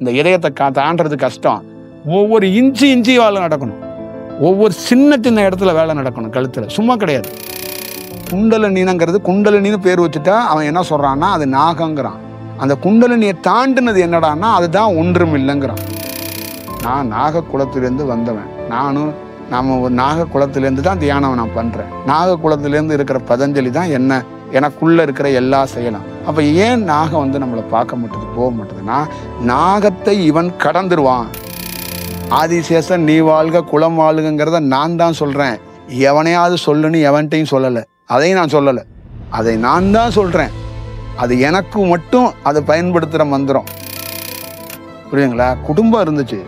இந்த இதயத்தை தாண்டறது கஷ்டம். ஒவ்வொரு இஞ்சி வேலை நடக்கணும். ஒவ்வொரு சின்ன சின்ன இடத்துல வேலை நடக்கணும் கழுத்துல, சும்மா கிடையாது. குண்டலினிங்கிறது, குண்டலினின்னு பேர் வச்சுட்டா அவன் என்ன சொல்றான்னா அது நாகங்கிறான். அந்த குண்டலினியை தாண்டினது என்னடான்னா அதுதான் ஒன்றும் இல்லைங்கிறான். நான் நாக குலத்திலேருந்து வந்தவன், நாம ஒரு நாக குலத்திலேருந்து தான் தியானம் நான் பண்றேன். நாக குலத்திலேருந்து இருக்கிற பதஞ்சலி தான் எனக்குள்ள இருக்கிற எல்லா செயலும். அப்ப ஏன் நாகம் நம்மளை பார்க்க மாட்டேது, போக மாட்டேதுன்னா நாகத்தை இவன் கடந்துருவான். ஆதிசேஷன் நீ வாழ்க குலம் வாழ்கிறத நான் தான் சொல்றேன். எவனையாவது சொல்லுன்னு எவன்ட்டையும் சொல்லலை, அதையும் நான் சொல்லலை, அதை நான் தான் சொல்றேன். அது எனக்கு மட்டும் அதை பயன்படுத்துகிற மந்திரம். புரியுதுங்களா? குடும்பம் இருந்துச்சு,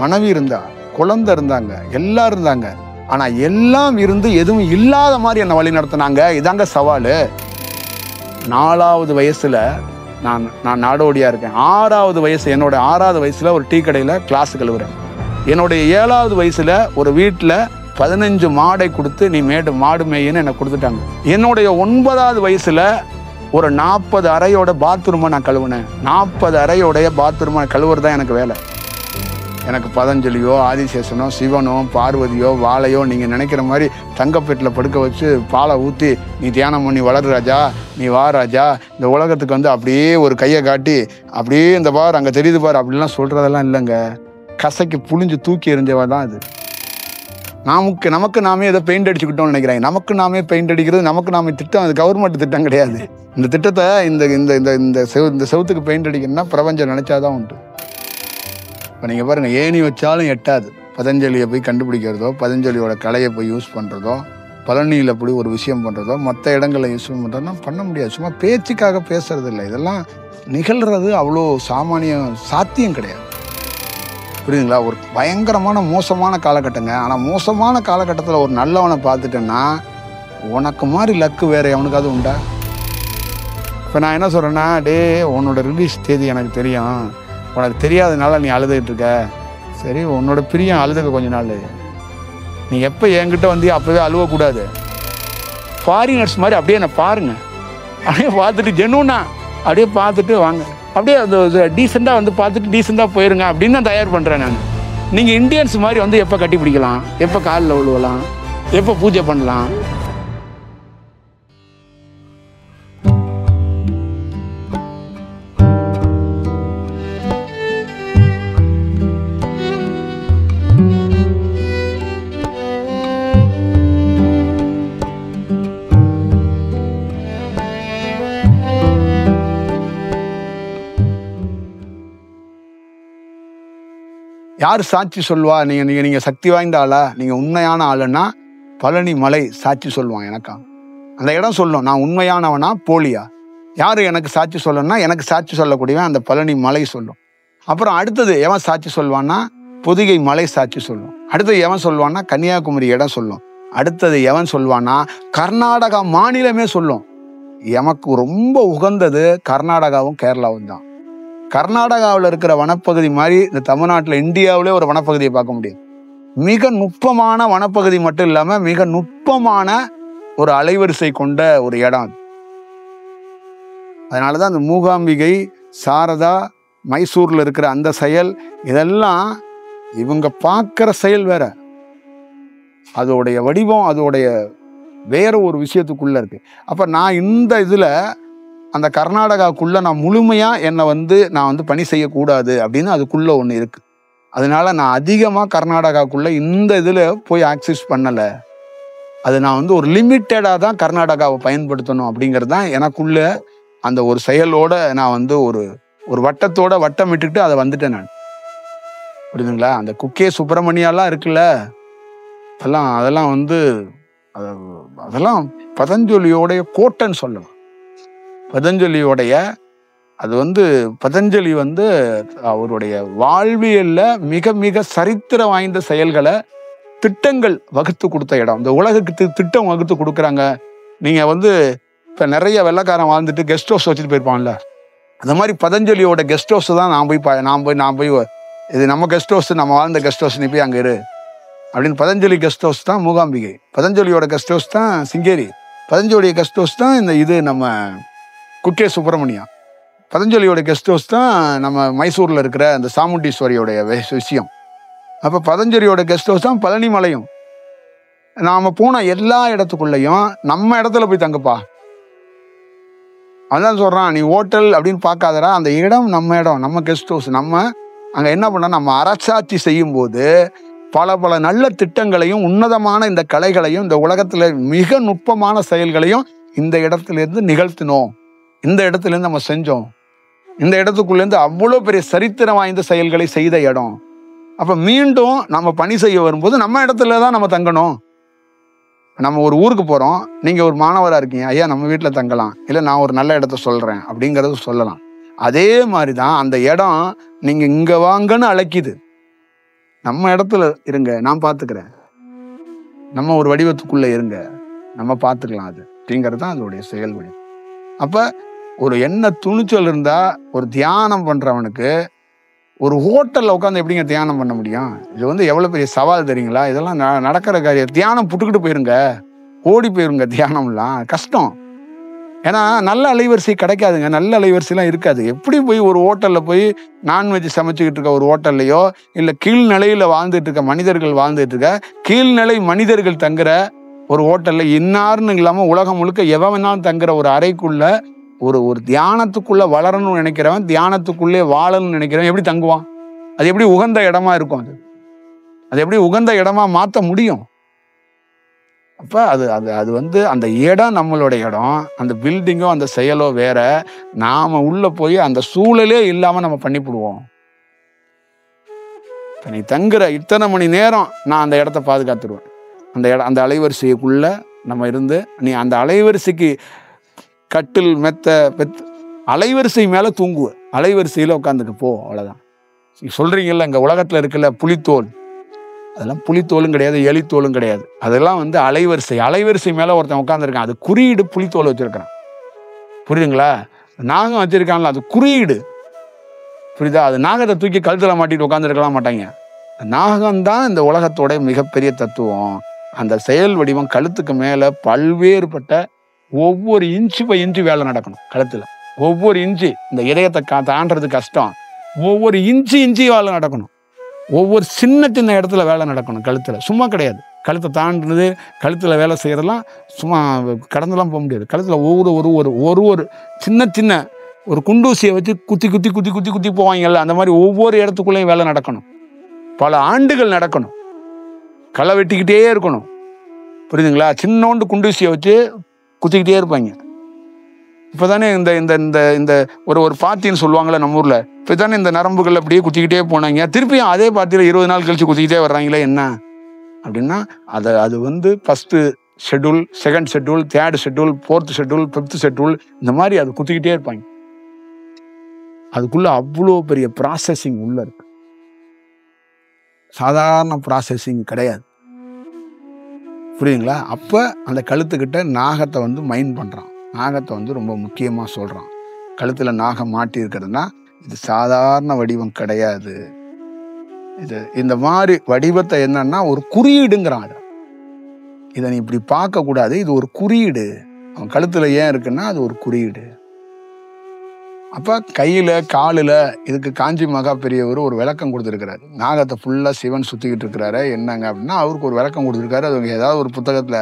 மனைவி இருந்தா, குழந்தை இருந்தாங்க, எல்லாம் இருந்தாங்க. ஆனா எல்லாம் இருந்து எதுவும் இல்லாத மாதிரி என்னை வழி நடத்தினாங்க. இதாங்க சவாலு. 4வது வயசுல நான் நாடோடியா இருக்கேன். 6வது வயசு, என்னோட 6வது வயசுல ஒரு டீ கடையில கிளாஸ் கழுவுறேன். என்னுடைய 7வது வயசுல ஒரு வீட்டுல 15 மாடை கொடுத்து நீ மாடு மேயின்னு எனக்கு கொடுத்துட்டாங்க. என்னுடைய 9வது வயசுல ஒரு 40 அறையோட பாத்ரூமை நான் கழுவுனேன். 40 அறையோடைய பாத்ரூமை கழுவுறது தான் எனக்கு வேலை. எனக்கு பதஞ்சலியோ ஆதிசேஷனோ சிவனோ பார்வதியோ வாழையோ நீங்கள் நினைக்கிற மாதிரி தங்கப்பெட்டில் படுக்க வச்சு பாலை ஊற்றி நீ தியானம் பண்ணி வளர் ராஜா, நீ வா ராஜா, இந்த உலகத்துக்கு அப்படியே ஒரு கையை காட்டி அப்படியே இந்த பார் அங்கே தெரியுது பார் அப்படிலாம் சொல்கிறதெல்லாம் இல்லைங்க. கசைக்கு புளிஞ்சு தூக்கி எறிஞ்சவா தான் அது. நமக்கு நாமே ஏதோ பெயிண்ட் அடிச்சுக்கிட்டோம்னு நினைக்கிறாங்க. நமக்கு நாமே பெயிண்ட் அடிக்கிறது, நமக்கு நாமே திட்டம், அது கவர்மெண்ட் திட்டம் கிடையாது. இந்த திட்டத்தை இந்த செவுத்துக்கு பெயிண்ட் அடிக்கணும்னா பிரபஞ்சம் நினைச்சாதான் உண்டு. இப்போ நீங்கள் பாருங்கள், ஏணி வச்சாலும் எட்டாது. பதஞ்சலியை போய் கண்டுபிடிக்கிறதோ, பதஞ்சலியோட கலையை போய் யூஸ் பண்ணுறதோ, பழனியில் போய் ஒரு விஷயம் பண்ணுறதோ, மற்ற இடங்களில் யூஸ் பண்ணுறதோ பண்ண முடியாது. சும்மா பேச்சுக்காக பேசுறது இல்லை. இதெல்லாம் நிகழ்கிறது அவ்வளோ சாத்தியம் கிடையாது. புரியுதுங்களா? ஒரு பயங்கரமான மோசமான காலகட்டங்க. ஆனால் மோசமான காலகட்டத்தில் ஒரு நல்லவனை பார்த்துட்டேன்னா உனக்கு மாதிரி லக்கு வேற எவனுக்காவது உண்டா? இப்போ நான் என்ன சொல்கிறேன்னா, உன்னோட ரிலீஸ் தேதி எனக்கு தெரியும், உனக்கு தெரியாதனால நீ அழுதுகிட்டு இருக்க. சரி, உன்னோட பிரியம் அழுதுக்க கொஞ்ச நாள். நீ எப்போ என்கிட்ட அப்போவே அழுவக்கூடாது. ஃபாரினர்ஸ் மாதிரி அப்படியே என்னை பாருங்க, அப்படியே பார்த்துட்டு ஜெனூனா அப்படியே பார்த்துட்டு வாங்க, அப்படியே அது டீசெண்டாக பார்த்துட்டு டீசெண்டாக போயிருங்க அப்படின்னு நான் தயார் பண்ணுறேன் நான். நீங்கள் இந்தியன்ஸ் மாதிரி எப்போ கட்டி பிடிக்கலாம், எப்போ காலில் விழுவலாம், எப்போ பூஜை பண்ணலாம். யார் சாட்சி சொல்வா? நீங்கள் சக்தி வாய்ந்த ஆளா, நீங்கள் உண்மையான ஆளுன்னா பழனி மலை சாட்சி சொல்லுவான். எனக்கா அந்த இடம் சொல்லும் நான் உண்மையானவனா போலியா. யார் எனக்கு சாட்சி சொல்லணும்னா எனக்கு சாட்சி சொல்லக்கூடியவன் அந்த பழனி மலை சொல்லும். அப்புறம் அடுத்தது எவன் சாட்சி சொல்வான்னா பொதிகை மலை சாட்சி சொல்லும். அடுத்தது எவன் சொல்வான்னா கன்னியாகுமரி இடம் சொல்லும். அடுத்தது எவன் சொல்வான்னா கர்நாடகா மாநிலமே சொல்லும். எமக்கு ரொம்ப உகந்தது கர்நாடகாவும் கேரளாவும் தான். கர்நாடகாவில் இருக்கிற வனப்பகுதி மாதிரி இந்த தமிழ்நாட்டில் இந்தியாவிலே ஒரு வனப்பகுதியை பார்க்க முடியும். மிக நுட்பமான வனப்பகுதி மட்டும் இல்லாமல் மிக நுட்பமான ஒரு அலைவரிசை கொண்ட ஒரு இடம். அதனால தான் அந்த மூகாம்பிகை, சாரதா, மைசூரில் இருக்கிற அந்த செயல், இதெல்லாம் இவங்க பார்க்குற செயல் வேற, அதோடைய வடிவம் அதோடைய வேற ஒரு விஷயத்துக்குள்ளே இருக்குது. அப்போ நான் இந்த இதில் அந்த கர்நாடகாக்குள்ளே நான் முழுமையாக என்னை நான் பணி செய்யக்கூடாது அப்படின்னு அதுக்குள்ளே ஒன்று இருக்குது. அதனால நான் அதிகமாக கர்நாடகாக்குள்ளே இந்த இதில் போய் ஆக்சஸ் பண்ணலை. அது நான் ஒரு லிமிட்டடாக தான் கர்நாடகாவை பயன்படுத்தணும் அப்படிங்கிறது தான் எனக்குள்ளே அந்த ஒரு செயலோட நான் ஒரு வட்டத்தோட வட்டமிட்டுட்டு அதை வந்துட்டேன் நான். புரியுதுங்களா? அந்த குக்கே சுப்பிரமணியாலாம் இருக்குல்ல, அதெல்லாம் அதெல்லாம் பதஞ்சலியோடைய கோட்டைன்னு சொல்லலாம். பதஞ்சலியோடைய அது பதஞ்சலி அவருடைய வாழ்வியல்ல மிக மிக சரித்திர வாய்ந்த செயல்களை திட்டங்கள் வகுத்து கொடுத்த இடம். இந்த உலகுக்கு திட்டம் வகுத்து கொடுக்குறாங்க. நீங்க இப்ப நிறைய வெள்ளைக்காரன் வாழ்ந்துட்டு கெஸ்ட் ஹவுஸ் வச்சுட்டு போயிருப்பான்ல, அந்த மாதிரி பதஞ்சலியோட கெஸ்ட் ஹவுஸ் தான் நான் போய் இது நம்ம கெஸ்ட் ஹவுஸ், நம்ம வாழ்ந்த கெஸ்ட் ஹவுஸ், நீ போய் அங்க இரு அப்படின்னு. பதஞ்சலி கெஸ்ட் ஹவுஸ் தான் மூகாம்பிகை, பதஞ்சலியோட கெஸ்ட் ஹவுஸ் தான் சிங்கேரி, பதஞ்சலியோட கெஸ்ட் ஹவுஸ் தான் இது நம்ம குக்கே சுப்பிரமணியா. பதஞ்சலியோட கெஸ்ட் ஹவுஸ் தான் நம்ம மைசூரில் இருக்கிற அந்த சாமுண்டீஸ்வரியோடைய விஷயம். அப்போ பதஞ்சலியோட கெஸ்ட் ஹவுஸ் தான் பழனி மலையும். நாம் போன எல்லா இடத்துக்குள்ளேயும் நம்ம இடத்துல போய் தங்கப்பா. அதான் சொல்கிறான், நீ ஹோட்டல் அப்படின்னு பார்க்காதடா, அந்த இடம் நம்ம இடம், நம்ம கெஸ்ட் ஹவுஸ். நம்ம அங்கே என்ன பண்ணோம், நம்ம அரசாட்சி செய்யும்போது பல பல நல்ல திட்டங்களையும் உன்னதமான இந்த கலைகளையும் இந்த உலகத்தில் மிக நுட்பமான செயல்களையும் இந்த இடத்துலேருந்து நிகழ்த்தினோம். இந்த இடத்துலேருந்து நம்ம செஞ்சோம். இந்த இடத்துக்குள்ளேருந்து அவ்வளோ பெரிய சரித்திரம் வாய்ந்த செயல்களை செய்த இடம். அப்போ மீண்டும் நம்ம பணி செய்ய வரும்போது நம்ம இடத்துல தான் நம்ம தங்கணும். நம்ம ஒரு ஊருக்கு போகிறோம், நீங்கள் ஒரு மாணவராக இருக்கீங்க, ஐயா நம்ம வீட்டில் தங்கலாம், இல்லை நான் ஒரு நல்ல இடத்த சொல்கிறேன் அப்படிங்கிறது சொல்லலாம். அதே மாதிரி தான் அந்த இடம் நீங்கள் இங்கே வாங்கன்னு அழைக்குது. நம்ம இடத்துல இருங்க, நான் பார்த்துக்கிறேன், நம்ம ஒரு வடிவத்துக்குள்ளே இருங்க, நம்ம பார்த்துக்கலாம் அது அப்படிங்கிறது தான் அதோடைய செயல்வழி. அப்போ ஒரு என்ன துணிச்சல் இருந்தால் ஒரு தியானம் பண்ணுறவனுக்கு ஒரு ஹோட்டலில் உட்காந்து எப்படிங்க தியானம் பண்ண முடியும்? இது எவ்வளோ பெரிய சவால் தெரியுங்களா? இதெல்லாம் நடக்கிற காரியம். தியானம் புட்டுக்கிட்டு போயிருங்க, ஓடி போயிருங்க. தியானம்லாம் கஷ்டம். ஏன்னா நல்ல அலைவரிசை கிடைக்காதுங்க, நல்ல அலைவரிசைலாம் இருக்காது. எப்படி போய் ஒரு ஹோட்டலில் போய் நான்வெஜ் சமைச்சிக்கிட்டு இருக்க ஒரு ஹோட்டல்லையோ, இல்லை கீழ்நிலையில் வாழ்ந்துட்டு இருக்க மனிதர்கள் வாழ்ந்துட்டு இருக்க கீழ்நிலை மனிதர்கள் தங்குற ஒரு ஹோட்டலில் இன்னார்னு இல்லாமல் உலகம் முழுக்க எவன் வேணாலும் தங்குற ஒரு அறைக்குள்ள ஒரு தியானத்துக்குள்ள வளரணும்னு நினைக்கிறவன், தியானத்துக்குள்ளே வாழணும்னு நினைக்கிறவன் எப்படி தங்குவான்? அது எப்படி உகந்த இடமா இருக்கும்? அது எப்படி உகந்த இடமா மாற்ற முடியும்? அப்போ அது அந்த இடம் நம்மளோட இடம், அந்த பில்டிங்கோ அந்த செயலோ வேற. நாம உள்ள போய் அந்த சூழலே இல்லாம நம்ம பண்ணிவிடுவோம். இப்போ நீ தங்குற இத்தனை மணி நேரம் நான் அந்த இடத்த பாதுகாத்துருவேன். அந்த அலைவரிசைக்குள்ள நம்ம இருந்து, நீ அந்த அலைவரிசைக்கு கட்டில் மெத்த அலைவரிசை மேலே தூங்குவ, அலைவரிசையில் உட்காந்துக்கு போ, அவ்வளோதான். நீ சொல்கிறீங்கல்ல இங்கே உலகத்தில் இருக்குல்ல புலித்தோல், அதெல்லாம் புலித்தோலும் கிடையாது, எலித்தோலும் கிடையாது. அதெல்லாம் அலைவரிசை மேலே ஒருத்தன் உட்காந்துருக்கான், அது குறியீடு. புலித்தோல் வச்சுருக்கிறான், புரியுதுங்களா? நாகம் வச்சுருக்கான்ல, அது குறியீடு, புரியுதா? அது நாகத்தை தூக்கி கழுத்தில் மாட்டிட்டு உட்காந்துருக்கலாம் மாட்டாங்க. நாகம்தான் இந்த உலகத்தோட மிகப்பெரிய தத்துவம். அந்த செயல் வடிவம் கழுத்துக்கு மேலே பல்வேறுபட்ட ஒவ்வொரு இன்ச்சு பை இன்ச்சு வேலை நடக்கணும் கழுத்தில். ஒவ்வொரு இன்ச்சு, இந்த இதயத்தை தாண்டது கஷ்டம், ஒவ்வொரு இன்ச்சு வேலை நடக்கணும். ஒவ்வொரு சின்ன இடத்துல வேலை நடக்கணும் கழுத்தில், சும்மா கிடையாது. கழுத்தை தாண்டினது, கழுத்தில் வேலை செய்கிறதெல்லாம் சும்மா கடந்துலாம் போக முடியாது. கழுத்தில் ஒவ்வொரு சின்ன ஒரு குண்டூசியை வச்சு குத்தி போவாங்கல்ல, அந்த மாதிரி ஒவ்வொரு இடத்துக்குள்ளேயும் வேலை நடக்கணும். பல ஆண்டுகள் நடக்கணும், களை வெட்டிக்கிட்டே இருக்கணும், புரியுதுங்களா? சின்னோண்டு குண்டூசியை வச்சு குத்திக்கிட்டே இருப்பாங்க. இப்போ தானே இந்த ஒரு பாத்தின்னு சொல்லுவாங்கள்ல நம்ம ஊரில், இப்போ தானே இந்த நரம்புகள் அப்படியே குத்திக்கிட்டே போனாங்க, திருப்பியும் அதே பாத்தியில் 20 நாள் கழிச்சு குத்திக்கிட்டே வர்றாங்களே என்ன அப்படின்னா, அது first schedule, second schedule, third schedule, fourth schedule, fifth schedule, இந்த மாதிரி அது குத்திக்கிட்டே இருப்பாங்க. அதுக்குள்ள அவ்வளோ பெரிய ப்ராசஸிங் உள்ள இருக்கு, சாதாரண ப்ராசஸிங் கிடையாது, புரியுதுங்களா? அப்போ அந்த கழுத்துக்கிட்ட நாகத்தை மைண்ட் பண்ணுறான், நாகத்தை ரொம்ப முக்கியமாக சொல்கிறான். கழுத்தில் நாகம் மாட்டி இருக்கிறதுனா இது சாதாரண வடிவம் கிடையாது. இந்த மாதிரி வடிவத்தை என்னன்னா ஒரு குறியீடுங்கிறான். இதை நீ இப்படி பார்க்கக்கூடாது, இது ஒரு குறியீடு. அவன் கழுத்தில் ஏன் இருக்குன்னா அது ஒரு குறியீடு. அப்போ கையில் காலில் இதுக்கு காஞ்சி மகா பெரியவர் ஒரு விளக்கம் கொடுத்துருக்கிறாரு. நாகத்தை ஃபுல்லாக சிவன் சுற்றிக்கிட்டு இருக்கிறாரு என்னங்க அப்படின்னா அவருக்கு ஒரு விளக்கம் கொடுத்துருக்காரு. அது ஏதாவது ஒரு புத்தகத்தில்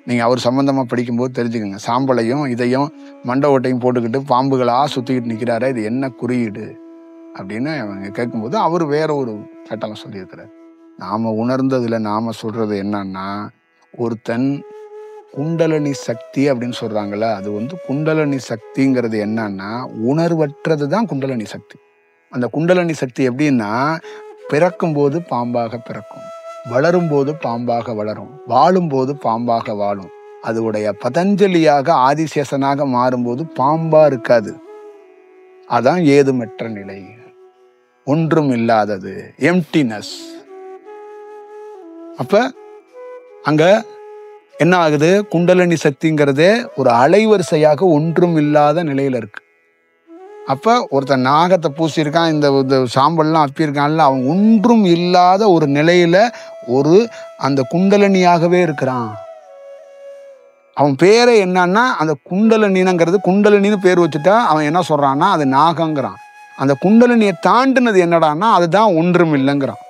நீங்கள் அவர் சம்மந்தமாக படிக்கும்போது தெரிஞ்சுக்கோங்க. சாம்பலையும் இதையும் மண்டை ஓட்டையும் போட்டுக்கிட்டு பாம்புகளாக சுற்றிக்கிட்டு நிற்கிறாரு, இது என்ன குறியீடு அப்படின்னு அவங்க கேட்கும்போது அவர் வேற ஒரு சட்டம் சொல்லியிருக்கிறார். நாம் உணர்ந்ததில் நாம் சொல்கிறது என்னன்னா, ஒருத்தன் குண்டலினி சக்தி அப்படின்னு சொல்கிறாங்கல்ல, அது குண்டலினி சக்திங்கிறது என்னன்னா உணர்வற்றது தான் குண்டலினி சக்தி. அந்த குண்டலினி சக்தி எப்படின்னா, பிறக்கும்போது பாம்பாக பிறக்கும், வளரும்போது பாம்பாக வளரும், வாழும்போது பாம்பாக வாழும். அதோடைய பதஞ்சலியாக ஆதிசேஷனாக மாறும்போது பாம்பா இருக்காது. அதான் ஏதுமற்ற நிலை, ஒன்றும் இல்லாதது, எம்டினஸ். அப்ப அங்க என்ன ஆகுது? குண்டலினி சக்திங்கிறதே ஒரு அலைவரிசையாக ஒன்றும் இல்லாத நிலையில இருக்கு. அப்ப ஒருத்தன் நாகத்தை பூசியிருக்கான், இந்த சாம்பல்லாம் அப்பியிருக்கான்ல, அவன் ஒன்றும் இல்லாத ஒரு நிலையில அந்த குண்டலினியாகவே இருக்கிறான். அவன் பேரே என்னன்னா அந்த குண்டலினிங்கிறது, குண்டலினின்னு பேர் வச்சுட்டா அவன் என்ன சொல்றான்னா அது நாகங்கிறான். அந்த குண்டலினியை தாண்டினது என்னடான்னா அதுதான் ஒன்றும் இல்லைங்கிறான்.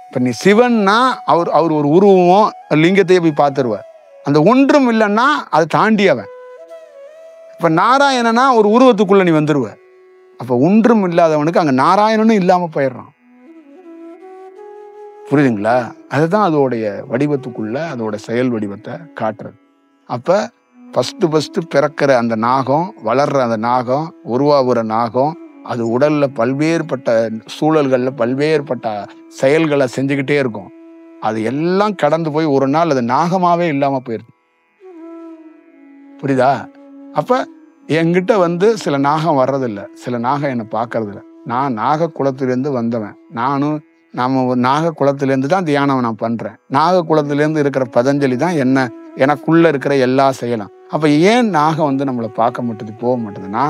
இப்போ நீ சிவன்னா அவர் ஒரு உருவமோ லிங்கத்தையே போய் பார்த்துருவார். அந்த ஒன்றும் இல்லைன்னா அதை தாண்டியவன். இப்போ நாராயணனா ஒரு உருவத்துக்குள்ள நீ வந்துருவ. அப்போ ஒன்றும் இல்லாதவனுக்கு அங்கே நாராயணனும் இல்லாமல் போயிடுறான். புரியுதுங்களா? அதுதான் அதோடைய வடிவத்துக்குள்ள அதோட செயல் வடிவத்தை காட்டுறது. அப்போ ஃபஸ்ட்டு பிறக்கிற அந்த நாகம், வளர்ற அந்த நாகம், உருவாகிற நாகம், அது உடல்ல பல்வேறுபட்ட சூழல்களில் பல்வேறுபட்ட செயல்களை செஞ்சுக்கிட்டே இருக்கும். அது எல்லாம் கடந்து போய் ஒரு நாள் அது நாகமாவே இல்லாமல் போயிடுது. புரியுதா? அப்போ என்கிட்ட சில நாகம் வர்றதில்லை, சில நாகம் என்னை பார்க்கறதில்ல. நான் நாக குலத்திலேருந்து வந்தவன். நாம ஒரு நாக குலத்திலேருந்து தான் தியானம் நான் பண்ணுறேன். நாக குலத்திலேருந்து இருக்கிற பதஞ்சலி தான் எனக்குள்ள இருக்கிற எல்லா செயலும். அப்போ ஏன் நாகம் நம்மளை பார்க்க மாட்டுது, போக மாட்டுதுன்னா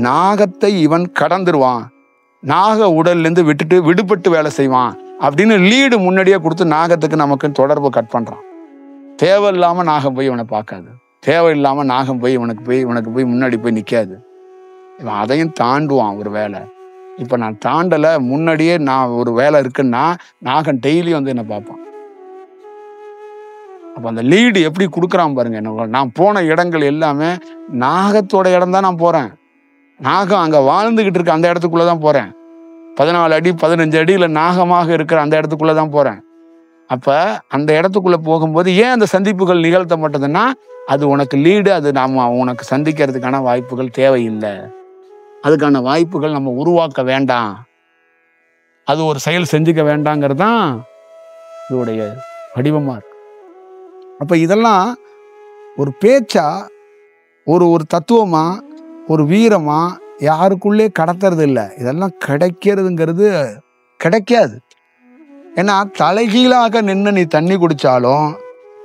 நாகத்தை இவன் கடந்துருவான், நாக உடல்லேருந்து விடுபட்டு வேலை செய்வான் அப்படின்னு லீடு முன்னாடியே கொடுத்து நாகத்துக்கு நமக்கு தொடர்பு கட் பண்ணுறான். தேவையில்லாமல் நாகம் போய் இவனை பார்க்காது, தேவையில்லாமல் நாகம் போய் இவனுக்கு போய் முன்னாடி போய் நிற்காது. இவன் அதையும் தாண்டுவான் ஒரு வேலை. இப்போ நான் தாண்டலை, முன்னாடியே நான் ஒரு வேலை இருக்குன்னா நாகம் டெய்லி என்னை பார்ப்பான். அப்போ அந்த லீடு எப்படி கொடுக்குறான் பாருங்க. நான் போன இடங்கள் எல்லாமே நாகத்தோட இடம் தான் நான் போகிறேன். நாகம் அங்கே வாழ்ந்துக்கிட்டு இருக்க அந்த இடத்துக்குள்ளே தான் போகிறேன். 14 அடி 15 அடியில் நாகமாக இருக்கிற அந்த இடத்துக்குள்ளே தான் போகிறேன். அப்போ அந்த இடத்துக்குள்ளே போகும்போது ஏன் அந்த சந்திப்புகள் நிகழ்த்த மாட்டதுன்னா அது உனக்கு லீடு, அது உனக்கு சந்திக்கிறதுக்கான வாய்ப்புகள் தேவையில்லை. அதுக்கான வாய்ப்புகள் நம்ம உருவாக்க வேண்டாம், அது ஒரு செயல் செஞ்சுக்க வேண்டாங்கிறது தான் இதோடைய வடிவமாக இருக்கு. அப்போ இதெல்லாம் ஒரு பேச்சா, ஒரு தத்துவமா, ஒரு வீரமா யாருக்குள்ளே கடத்துறது இல்லை. இதெல்லாம் கிடைக்கிறதுங்கிறது கிடைக்காது. ஏன்னா தலைகீழாக நின்று நீ தண்ணி குடித்தாலும்,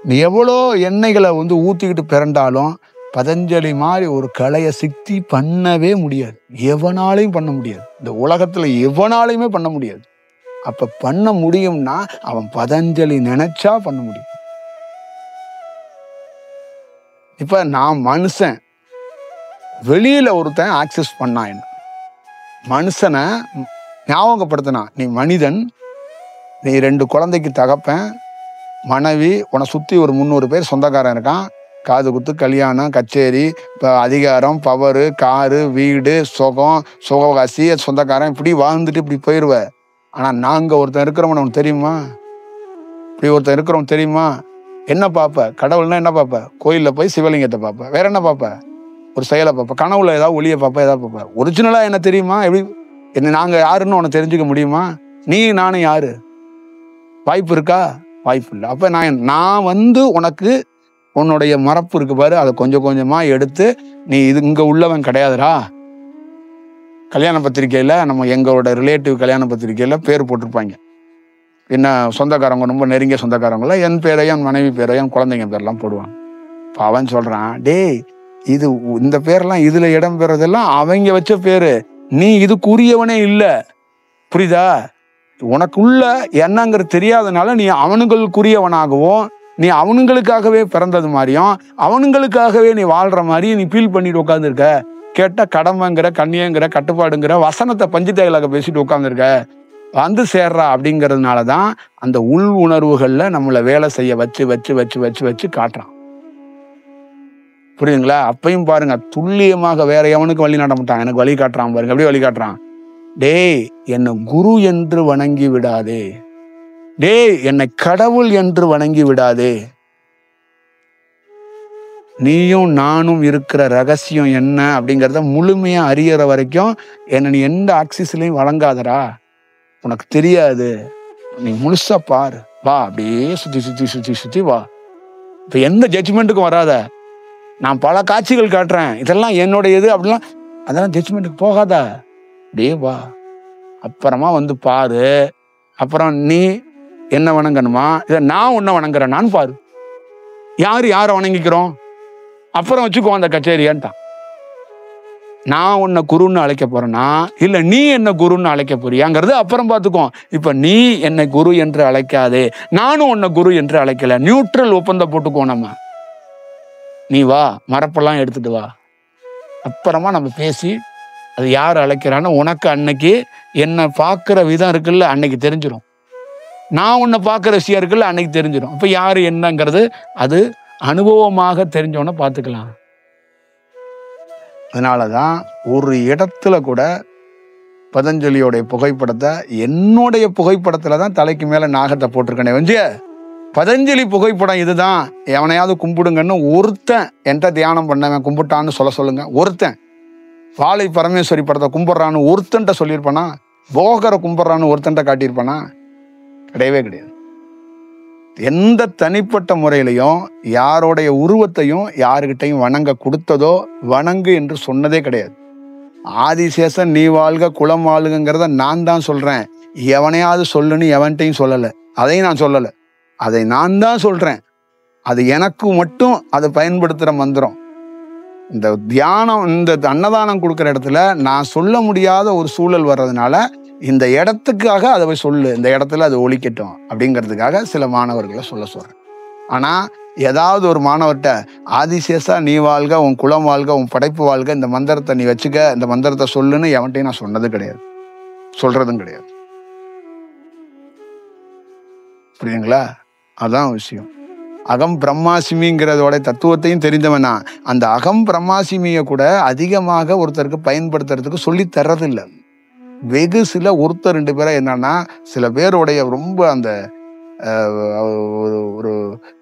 நீ எவ்வளோ எண்ணெய்களை ஊற்றிக்கிட்டு பிறண்டாலும் பதஞ்சலி மாதிரி ஒரு கலையை சித்தி பண்ணவே முடியாது. எவனாலையும் பண்ண முடியாது, இந்த உலகத்தில் எவனாலையுமே பண்ண முடியாது. அப்போ பண்ண முடியும்னா அவன் பதஞ்சலி நினைச்சா பண்ண முடியும். இப்போ நான் மனுஷன், வெளியில் ஒருத்தன் ஆக்சஸ் பண்ணான், என்ன மனுஷனை ஞாபகப்படுத்தினான். நீ மனிதன், நீ 2 குழந்தைக்கு தகப்பன், மனைவி, உன்னை சுற்றி ஒரு 300 பேர் சொந்தக்காரன் இருக்கான். காது குத்து, கல்யாணம், கச்சேரி, இப்போ அதிகாரம், பவரு, காரு, வீடு, சுகவாசி, சொந்தக்காரன், இப்படி வாழ்ந்துட்டு இப்படி போயிடுவ. ஆனால் நாங்கள் ஒருத்தன் இருக்கிறவன் உனக்கு தெரியுமா? இப்படி ஒருத்தன் இருக்கிறவன் தெரியுமா? என்ன பார்ப்ப? கடவுள்னா என்ன பார்ப்ப? கோயிலில் போய் சிவலிங்கத்தை பார்ப்ப. வேற என்ன பார்ப்ப? ஒரு செயலை பார்ப்ப. கனவுல ஏதாவது ஒளியை பார்ப்ப, ஏதாவது பார்ப்ப. ஒரிஜினலாக என்ன தெரியுமா? எப்படி நாங்கள் யாருன்னு உனக்கு தெரிஞ்சுக்க முடியுமா? நீ நானும் யாரு? வாய்ப்பு இருக்கா? வாய்ப்பு இல்லை. அப்போ நான் உனக்கு உன்னுடைய மரப்பு இருக்கு பாரு, அதை கொஞ்சம் கொஞ்சமாக எடுத்து நீ இங்கே உள்ளவன் கிடையாதுடா. கல்யாண பத்திரிக்கையில் நம்ம எங்களோட ரிலேட்டிவ் கல்யாண பத்திரிக்கையில் பேர் போட்டிருப்பாங்க. என்ன சொந்தக்காரங்க, ரொம்ப நெருங்கிய சொந்தக்காரங்கள என் பேரையும் என் மனைவி பேரையும் குழந்தைங்க பேரெல்லாம் போடுவாங்க. இப்போ அவன் சொல்கிறான், டேய் இந்த பேரெல்லாம் இதில் இடம் பெறதெல்லாம் அவங்க வச்ச பேர், நீ இதுக்குரியவனே இல்லை. புரியுதா? உனக்குள்ள என்னங்கிறது தெரியாதனால நீ அவனுங்களுக்குரியவனாகவும், நீ அவனுங்களுக்காகவே பிறந்தது மாதிரியும், அவனுங்களுக்காகவே நீ வாழ்ற மாதிரி நீ ஃபீல் பண்ணிட்டு உட்காந்துருக்க. கேட்டால் கடமைங்கிற, கண்ணியங்கிற, கட்டுப்பாடுங்கிற வசனத்தை பஞ்சுத்தைகளாக பேசிட்டு உட்காந்துருக்க. சேர்றா அப்படிங்கிறதுனால தான் அந்த உள் உணர்வுகளில் நம்மளை வேலை செய்ய வச்சு வச்சு வச்சு வச்சு வச்சு காட்டுறான். புரியுதுங்களா? அப்பையும் பாருங்க, துல்லியமாக வேற எவனுக்கு வழி நாட்ட மாட்டான், எனக்கு வழி காட்டுறான் பாருங்க. எப்படி வழி காட்டுறான்? டேய் என்னை குரு என்று வணங்கி விடாதே, டேய் என்னை கடவுள் என்று வணங்கி விடாதே, நீயும் நானும் இருக்கிற ரகசியம் என்ன அப்படிங்கிறத முழுமையா அறியற வரைக்கும் என்னை நீ எந்த ஆக்சிஸ்லையும் வழங்காதடா, உனக்கு தெரியாது, நீ முழுசா பாரு, வா அப்படியே சுத்தி சுத்தி சுத்தி சுத்தி வா. இப்ப எந்த ஜட்ஜ்மெண்ட்டுக்கும் வராத. நான் பல காட்சிகள் காட்டுறேன், இதெல்லாம் என்னுடைய இது அப்படிலாம், அதெல்லாம் ஜட்ஜ்மெண்ட்டுக்கு போகாத, அப்படியே வா. அப்புறமா பாரு. அப்புறம் நீ என்ன வணங்கணுமா, இதை நான் உன்னை வணங்குறேன் நான் பாரு. யாரை வணங்கிக்கிறோம் அப்புறம் வச்சுக்கோ அந்த கச்சேரியான்ட்டான். நான் உன்னை குருன்னு அழைக்க போறேன்னா இல்லை நீ என்ன குருன்னு அழைக்க போறியாங்கிறது அப்புறம் பார்த்துக்கோ. இப்போ நீ என்னை குரு என்று அழைக்காதே, நானும் உன்னை குரு என்று அழைக்கல, நியூட்ரல் ஒப்பந்தம் போட்டுக்கோ. நம்ம நீ வா, மரப்பெல்லாம் எடுத்துட்டு வா, அப்புறமா நம்ம பேசி அது யார் அழைக்கிறான்னு உனக்கு அன்னைக்கு என்னை பார்க்குற விதம் இருக்குல்ல, அன்னைக்கு தெரிஞ்சிடும். நான் உன்னை பார்க்குற விஷயம் இருக்குல்ல, அன்னைக்கு தெரிஞ்சிடும். அப்போ யார் என்னங்கிறது அது அனுபவமாக தெரிஞ்சவொன்னே பார்த்துக்கலாம். அதனால தான் ஒரு இடத்துல கூட பதஞ்சலியோடைய புகைப்படத்தை என்னுடைய புகைப்படத்தில் தான் தலைக்கு மேலே நாகத்தை போட்டிருக்கேனே வந்து, பதஞ்சலி புகைப்படம் இதுதான், எவனையாவது கும்பிடுங்கன்னு ஒருத்தன் என்கிட்ட தியானம் பண்ணவன் கும்பிட்டான்னு சொல்லுங்க. ஒருத்தன் வாழை பரமேஸ்வரி படத்தை கும்பிட்றான்னு ஒருத்தன்ட்ட சொல்லியிருப்பானா? போகரை கும்பிட்றான்னு ஒருத்தன்ட்ட காட்டியிருப்பானா? கிடையவே கிடையாது. எந்த தனிப்பட்ட முறையிலையும் யாருடைய உருவத்தையும் யாருக்கிட்டையும் வணங்க கொடுத்ததோ வணங்கு என்று சொன்னதே கிடையாது. ஆதிசேஷன் நீ வாழ்க குலம் வாழ்கிறத நான் தான் சொல்றேன். எவனையாவது சொல்லுன்னு எவன்கிட்டையும் சொல்லலை. அதையும் நான் சொல்லலை, அதை நான் தான் சொல்றேன். அது எனக்கு மட்டும் அதை பயன்படுத்துகிற மந்திரம். இந்த தியானம், இந்த அன்னதானம் கொடுக்குற இடத்துல நான் சொல்ல முடியாத ஒரு சூழல் வர்றதுனால இந்த இடத்துக்காக அதை போய் சொல்லு, இந்த இடத்துல அது ஒழிக்கட்டும் அப்படிங்கிறதுக்காக சில மாணவர்களை சொல்றேன். ஆனால் ஏதாவது ஒரு மாணவர்கிட்ட ஆதிசேஷா நீ வாழ்க, உன் குலம் வாழ்க, உன் படைப்பு வாழ்க, இந்த மந்திரத்தை நீ வச்சுக்க, இந்த மந்திரத்தை சொல்லுன்னு எவன்ட்டையும் நான் சொன்னது கிடையாது, சொல்றதும் கிடையாது. புரியுதுங்களா? அதான் விஷயம். அகம் பிரம்மாசிமிங்கிறதோட தத்துவத்தையும் தெரிந்தவனா அந்த அகம் பிரம்மாசிமியை கூட அதிகமாக ஒருத்தருக்கு பயன்படுத்துறதுக்கு சொல்லி தர்றதில்லை. வெகு சில ஒருத்தர் 2 பேரை என்னன்னா, சில பேருடைய ரொம்ப அந்த ஒரு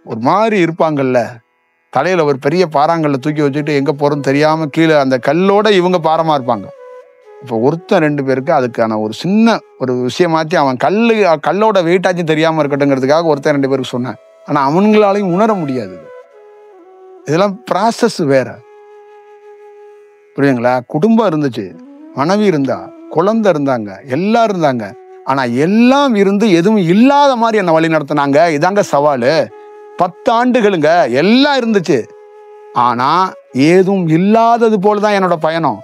ஒரு மாதிரி இருப்பாங்கல்ல, தலையில ஒரு பெரிய பாறாங்கல்ல தூக்கி வச்சுக்கிட்டு எங்க போறோம்னு தெரியாம கீழே அந்த கல்லோட இவங்க பாரமா இருப்பாங்க. இப்போ ஒருத்தர் 2 பேருக்கு அதுக்கான ஒரு சின்ன ஒரு விஷயமாச்சு அவன் கல்லோட வெயிட்டாச்சும் தெரியாம இருக்கட்டுங்கிறதுக்காக ஒருத்தர் 2 பேருக்கு சொன்னேன். ஆனா அவங்களாலையும் உணர முடியாது. இதெல்லாம் ப்ராசஸ் வேற. புரியுதுங்களா? குடும்பம் இருந்துச்சு, மனைவி இருந்தா, குழந்தை இருந்தாங்க, எல்லாம் இருந்தாங்க. ஆனா எல்லாம் இருந்து எதுவும் இல்லாத மாதிரி என்ன வழி நடத்தினாங்க. இதாங்க சவாலு. 10 ஆண்டுகளுங்க எல்லாம் இருந்துச்சு, ஆனா ஏதும் இல்லாதது போலதான் என்னோட பயணம்.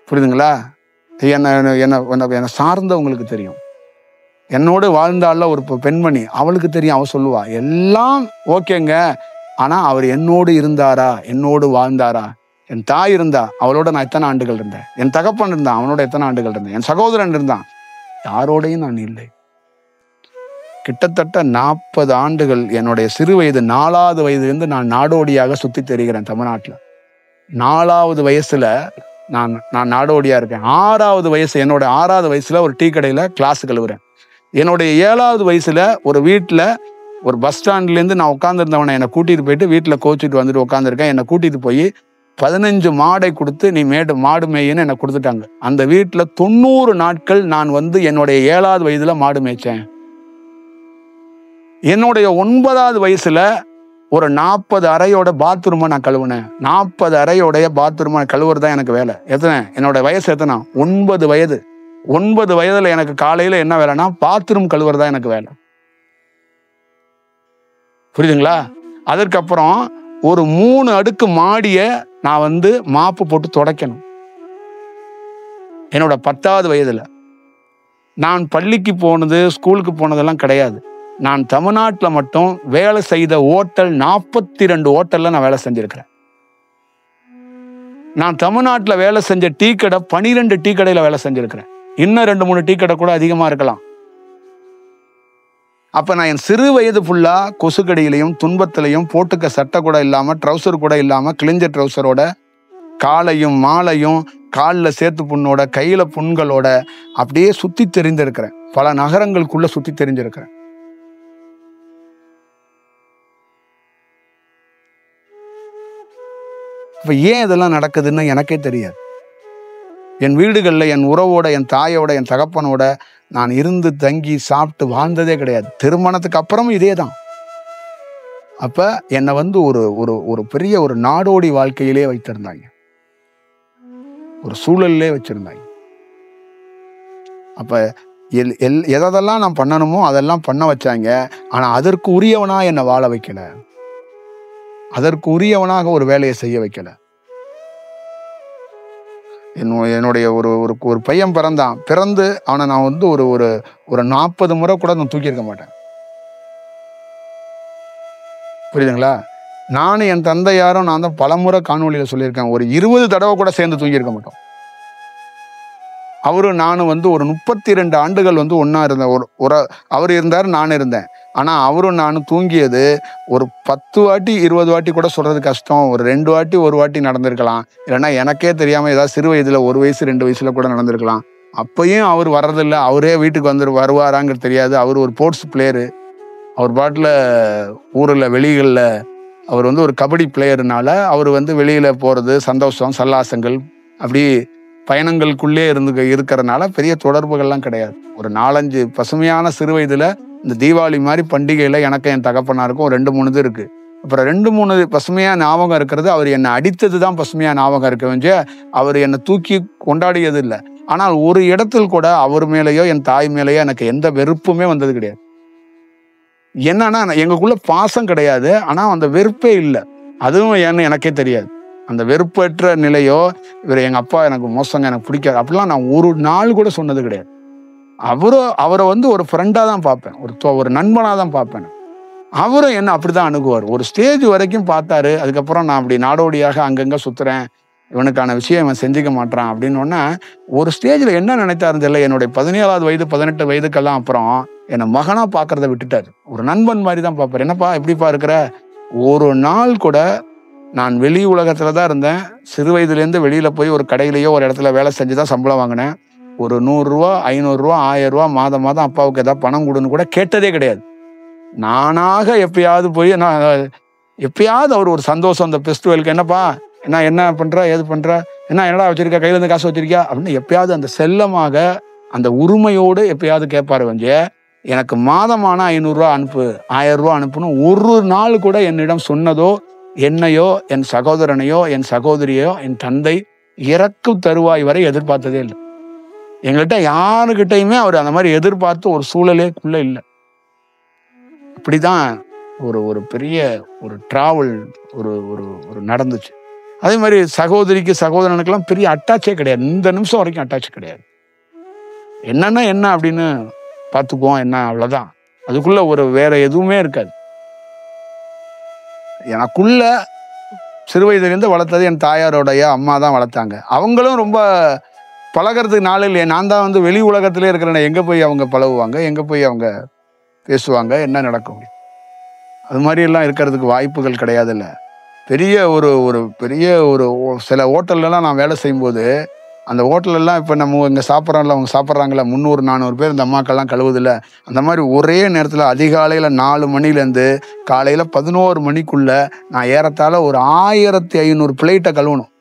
புரியுதுங்களா? என்ன சார்ந்தவங்களுக்கு தெரியும். என்னோடு வாழ்ந்தால ஒரு பெண்மணி, அவளுக்கு தெரியும். அவ சொல்லுவா எல்லாம் ஓகேங்க, ஆனா அவர் என்னோடு இருந்தாரா, என்னோடு வாழ்ந்தாரா? என் தாய் இருந்தா, அவளோட நான் எத்தனை ஆண்டுகள் இருந்தேன். என் தகப்பன் இருந்தான், அவனோட எத்தனை ஆண்டுகள் இருந்தேன். என் சகோதரன் இருந்தான், யாரோடையும் நான் இல்லை. கிட்டத்தட்ட 40 ஆண்டுகள் என்னுடைய சிறு வயது 4வது வயதிலிருந்து நான் நாடோடியாக சுத்தி தெரிகிறேன் தமிழ்நாட்டில். 4வது வயசுல நான் நாடோடியா இருக்கேன். 6வது வயசு, என்னோட 6வது வயசுல ஒரு டீ கடையில கிளாஸ் கழுவுறேன். என்னுடைய 7வது வயசுல ஒரு வீட்டில் ஒரு பஸ் ஸ்டாண்ட்லேருந்து நான் உட்காந்துருந்தவனை என்னை கூட்டிட்டு போயிட்டு வீட்டில் கோச்சிட்டு வந்துட்டு உட்காந்துருக்கேன். என்னை கூட்டிட்டு போய் 15 மாடை கொடுத்து நீ மாடு மேயின்னு என்னை கொடுத்துட்டாங்க. அந்த வீட்டில் 90 நாட்கள் நான் என்னுடைய 7வது வயதுல மாடு மேய்ச்சேன். என்னுடைய 9வது வயசுல ஒரு 40 அறையோட பாத்ரூமை நான் கழுவுனேன். 40 அறையோடைய பாத்ரூமை கழுவுறது தான் எனக்கு வேலை. எத்தனை? என்னோட வயசு எத்தனை? 9 வயது. 9 வயதுல எனக்கு காலையில என்ன வேலைன்னா பாத்ரூம் கழுவுறதா எனக்கு வேலை. புரியுதுங்களா? அதற்கப்புறம் ஒரு 3 அடுக்கு மாடிய நான் மாப்பு போட்டு துடைக்கணும். என்னோட 10வது வயதுல நான் பள்ளிக்கு போனது, ஸ்கூலுக்கு போனதெல்லாம் கிடையாது. நான் தமிழ்நாட்டில் மட்டும் வேலை செய்த ஹோட்டல் 42 ஹோட்டல்ல நான் வேலை செஞ்சிருக்கிறேன். நான் தமிழ்நாட்டில் வேலை செஞ்ச டீ கடை 12 டீ கடையில வேலை செஞ்சிருக்கிறேன். இன்னும் 2-3 டீ கடை கூட அதிகமா இருக்கலாம். அப்ப நான் என் சிறு வயது ஃபுல்லா கொசுக்கடியிலையும் துன்பத்திலையும் போட்டுக்க சட்டை கூட இல்லாம, ட்ரௌசர் கூட இல்லாம, கிழிஞ்ச ட்ரௌசரோட, காலையும் மாலையும் காலில் சேத்து புண்ணோட, கையில புண்களோட அப்படியே சுத்தி தெரிந்திருக்கிறேன். பல நகரங்களுக்குள்ள சுத்தி தெரிஞ்சிருக்கிறேன். இப்ப ஏன் இதெல்லாம் நடக்குதுன்னு எனக்கே தெரியாது. என் வீடுகளில் என் உறவோட, என் தாயோட, என் தகப்பனோட நான் இருந்து தங்கி சாப்பிட்டு வாழ்ந்ததே கிடையாது. திருமணத்துக்கு அப்புறமும் இதே தான். அப்ப என்னை ஒரு ஒரு ஒரு பெரிய ஒரு நாடோடி வாழ்க்கையிலே வைத்திருந்தாங்க, ஒரு சூழல்லே வச்சிருந்தாங்க. அப்ப எதெல்லாம் நான் பண்ணணுமோ அதெல்லாம் பண்ண வச்சாங்க. ஆனா அதற்கு உரியவனா என்னை வாழ வைக்கல, அதற்கு உரியவனாக ஒரு வேலையை செய்ய வைக்கல. என்னுடைய ஒரு பையன் பிறந்து அவனை நான் ஒரு 40 முறை கூட நான் தூக்கியிருக்க மாட்டேன். புரியுதுங்களா? நானும் என் தந்தையாரும் நான் தான் பலமுறை காணொலியில் சொல்லியிருக்கேன், ஒரு 20 தடவை கூட சேர்ந்து தூங்கியிருக்க மாட்டோம். அவரும் நானும் வந்து ஒரு 32 ஆண்டுகள் வந்து ஒன்றா இருந்தேன். ஒரு அவர் இருந்தார், நான் இருந்தேன். ஆனால் அவரும் நானும் தூங்கியது ஒரு 10 வாட்டி 20 வாட்டி கூட சொல்கிறது கஷ்டம். ஒரு 2 வாட்டி 1 வாட்டி நடந்திருக்கலாம். இல்லைன்னா எனக்கே தெரியாமல் ஏதாவது சிறு வயதில் 1 வயசு 2 வயசில் கூட நடந்திருக்கலாம். அப்பயும் அவர் வர்றதில்லை. அவரே வீட்டுக்கு வருவாராங்கிறது தெரியாது. அவர் ஒரு ஸ்போர்ட்ஸ் பிளேயரு. அவர் பாட்டில் ஊரில் வெளிகளில் அவர் வந்து ஒரு கபடி பிளேயர்னால அவர் வந்து வெளியில் போகிறது, சந்தோஷம் சல்லாசங்கள் அப்படி பயணங்களுக்குள்ளே இருக்கிறனால பெரிய தொடர்புகள்லாம் கிடையாது. ஒரு 4-5 பசுமையான சிறு வயதில் இந்த தீபாவளி மாதிரி பண்டிகையில் எனக்கு என் தகப்பனாருக்கும் 2-3 இது இருக்குது. அப்புறம் 2-3 பசுமையாக ஞாபகம் இருக்கிறது. அவர் என்னை அடித்தது தான் பசுமையாக ஞாபகம் இருக்க வேண்டிய, அவர் என்னை தூக்கி கொண்டாடியது இல்லை. ஆனால் ஒரு இடத்தில் கூட அவர் மேலேயோ என் தாய் மேலேயோ எனக்கு எந்த வெறுப்புமே வந்தது கிடையாது. என்னன்னா எங்களுக்குள்ள பாசம் கிடையாது, ஆனால் அந்த வெறுப்பே இல்லை. அதுவும் ஏன்னு எனக்கே தெரியாது. அந்த வெறுப்பற்ற நிலையோ, இவர் எங்கள் அப்பா எனக்கு மோசங்க, எனக்கு பிடிக்காது அப்படிலாம் நான் ஒரு நாள் கூட சொன்னது கிடையாது. அவரை வந்து ஒரு ஃப்ரெண்டாக தான் பார்ப்பேன், ஒரு நண்பனாக தான் பார்ப்பேன். அவரும் என்ன அப்படி தான் அணுகுவார். ஒரு ஸ்டேஜ் வரைக்கும் பார்த்தாரு. அதுக்கப்புறம் நான் அப்படி நாடோடியாக அங்கங்கே சுற்றுறேன், இவனுக்கான விஷயம் இவன் செஞ்சுக்க மாட்டான் அப்படின்னோடனே ஒரு ஸ்டேஜில் என்ன நினைத்தாருன்னு தெரியல. என்னுடைய 17வது வயது 18 வயதுக்கெல்லாம் அப்புறம் என்னை மகனாக பார்க்கறத விட்டுட்டார். ஒரு நண்பன் மாதிரி தான் பார்ப்பார். என்னப்பா எப்படிப்பா இருக்கிற? ஒரு நாள் கூட நான் வெளி உலகத்தில் தான் இருந்தேன். சிறு வயதுலேருந்து வெளியில் போய் ஒரு கடையிலையோ ஒரு இடத்துல வேலை செஞ்சு தான் சம்பளம் வாங்கினேன். ஒரு 100 ரூபா 500 ரூபா 1000 ரூபா மாதம் அப்பாவுக்கு ஏதாவது பணம் கொடுன்னு கூட கேட்டதே கிடையாது. நானாக எப்பயாவது போய் எப்பயாவது அவர் ஒரு சந்தோஷம், அந்த ஃபெஸ்டிவலுக்கு என்னப்பா என்ன பண்ணுற, ஏது பண்ணுற, என்னடா வச்சிருக்கா, கையில் இருந்து காசு வச்சிருக்கியா அப்படின்னு எப்பயாவது அந்த செல்லமாக அந்த உரிமையோடு எப்பயாவது கேட்பாரு. எனக்கு மாதமான 500 ரூபா அனுப்பு, 1000 ரூபா அனுப்புன்னு ஒரு நாள் கூட என்னிடம் சொன்னதோ, என்னையோ என் சகோதரனையோ என் சகோதரியோ என் தந்தை இறக்கும் தருவாய் வரை எதிர்பார்த்ததே இல்லை. எங்கள்கிட்ட யாருக்கிட்டையுமே அவர் அந்த மாதிரி எதிர்பார்த்து ஒரு சூழலேக்குள்ள இல்லை. அப்படிதான் ஒரு பெரிய ஒரு டிராவல் ஒரு நடந்துச்சு. அதே மாதிரி சகோதரிக்கு சகோதரனுக்கெல்லாம் பெரிய அட்டாச்சே கிடையாது. இந்த நிமிஷம் வரைக்கும் அட்டாச் கிடையாது. என்னன்னா என்ன அப்படின்னு பார்த்துக்குவோம், என்ன அவ்வளோதான். அதுக்குள்ள வேற எதுவுமே இருக்காது. எனக்குள்ள சிறு வயதுலேருந்து வளர்த்தது என் தாயாரோடைய அம்மா தான் வளர்த்தாங்க. அவங்களும் ரொம்ப பழகிறதுக்கு நாள் இல்லையே. நான் தான் வந்து வெளி உலகத்திலே இருக்கிறேன். எங்கே போய் அவங்க பழகுவாங்க, எங்கே போய் அவங்க பேசுவாங்க, என்ன நடக்கும்? அது மாதிரி எல்லாம் இருக்கிறதுக்கு வாய்ப்புகள் கிடையாதுல்ல. பெரிய பெரிய சில ஹோட்டல்லாம் நான் வேலை செய்யும்போது, அந்த ஹோட்டலெல்லாம் இப்போ நம்ம இங்கே சாப்பிட்றோம்ல, அவங்க சாப்பிட்றாங்களா 300-400 பேர் இந்த அம்மாக்கள்லாம் கழுவுதில்ல. அந்த மாதிரி ஒரே நேரத்தில் அதிகாலையில் 4 மணிலேருந்து காலையில் 11 மணிக்குள்ளே நான் ஏறத்தாழ ஒரு 1500 பிளேட்டை கழுவணும்.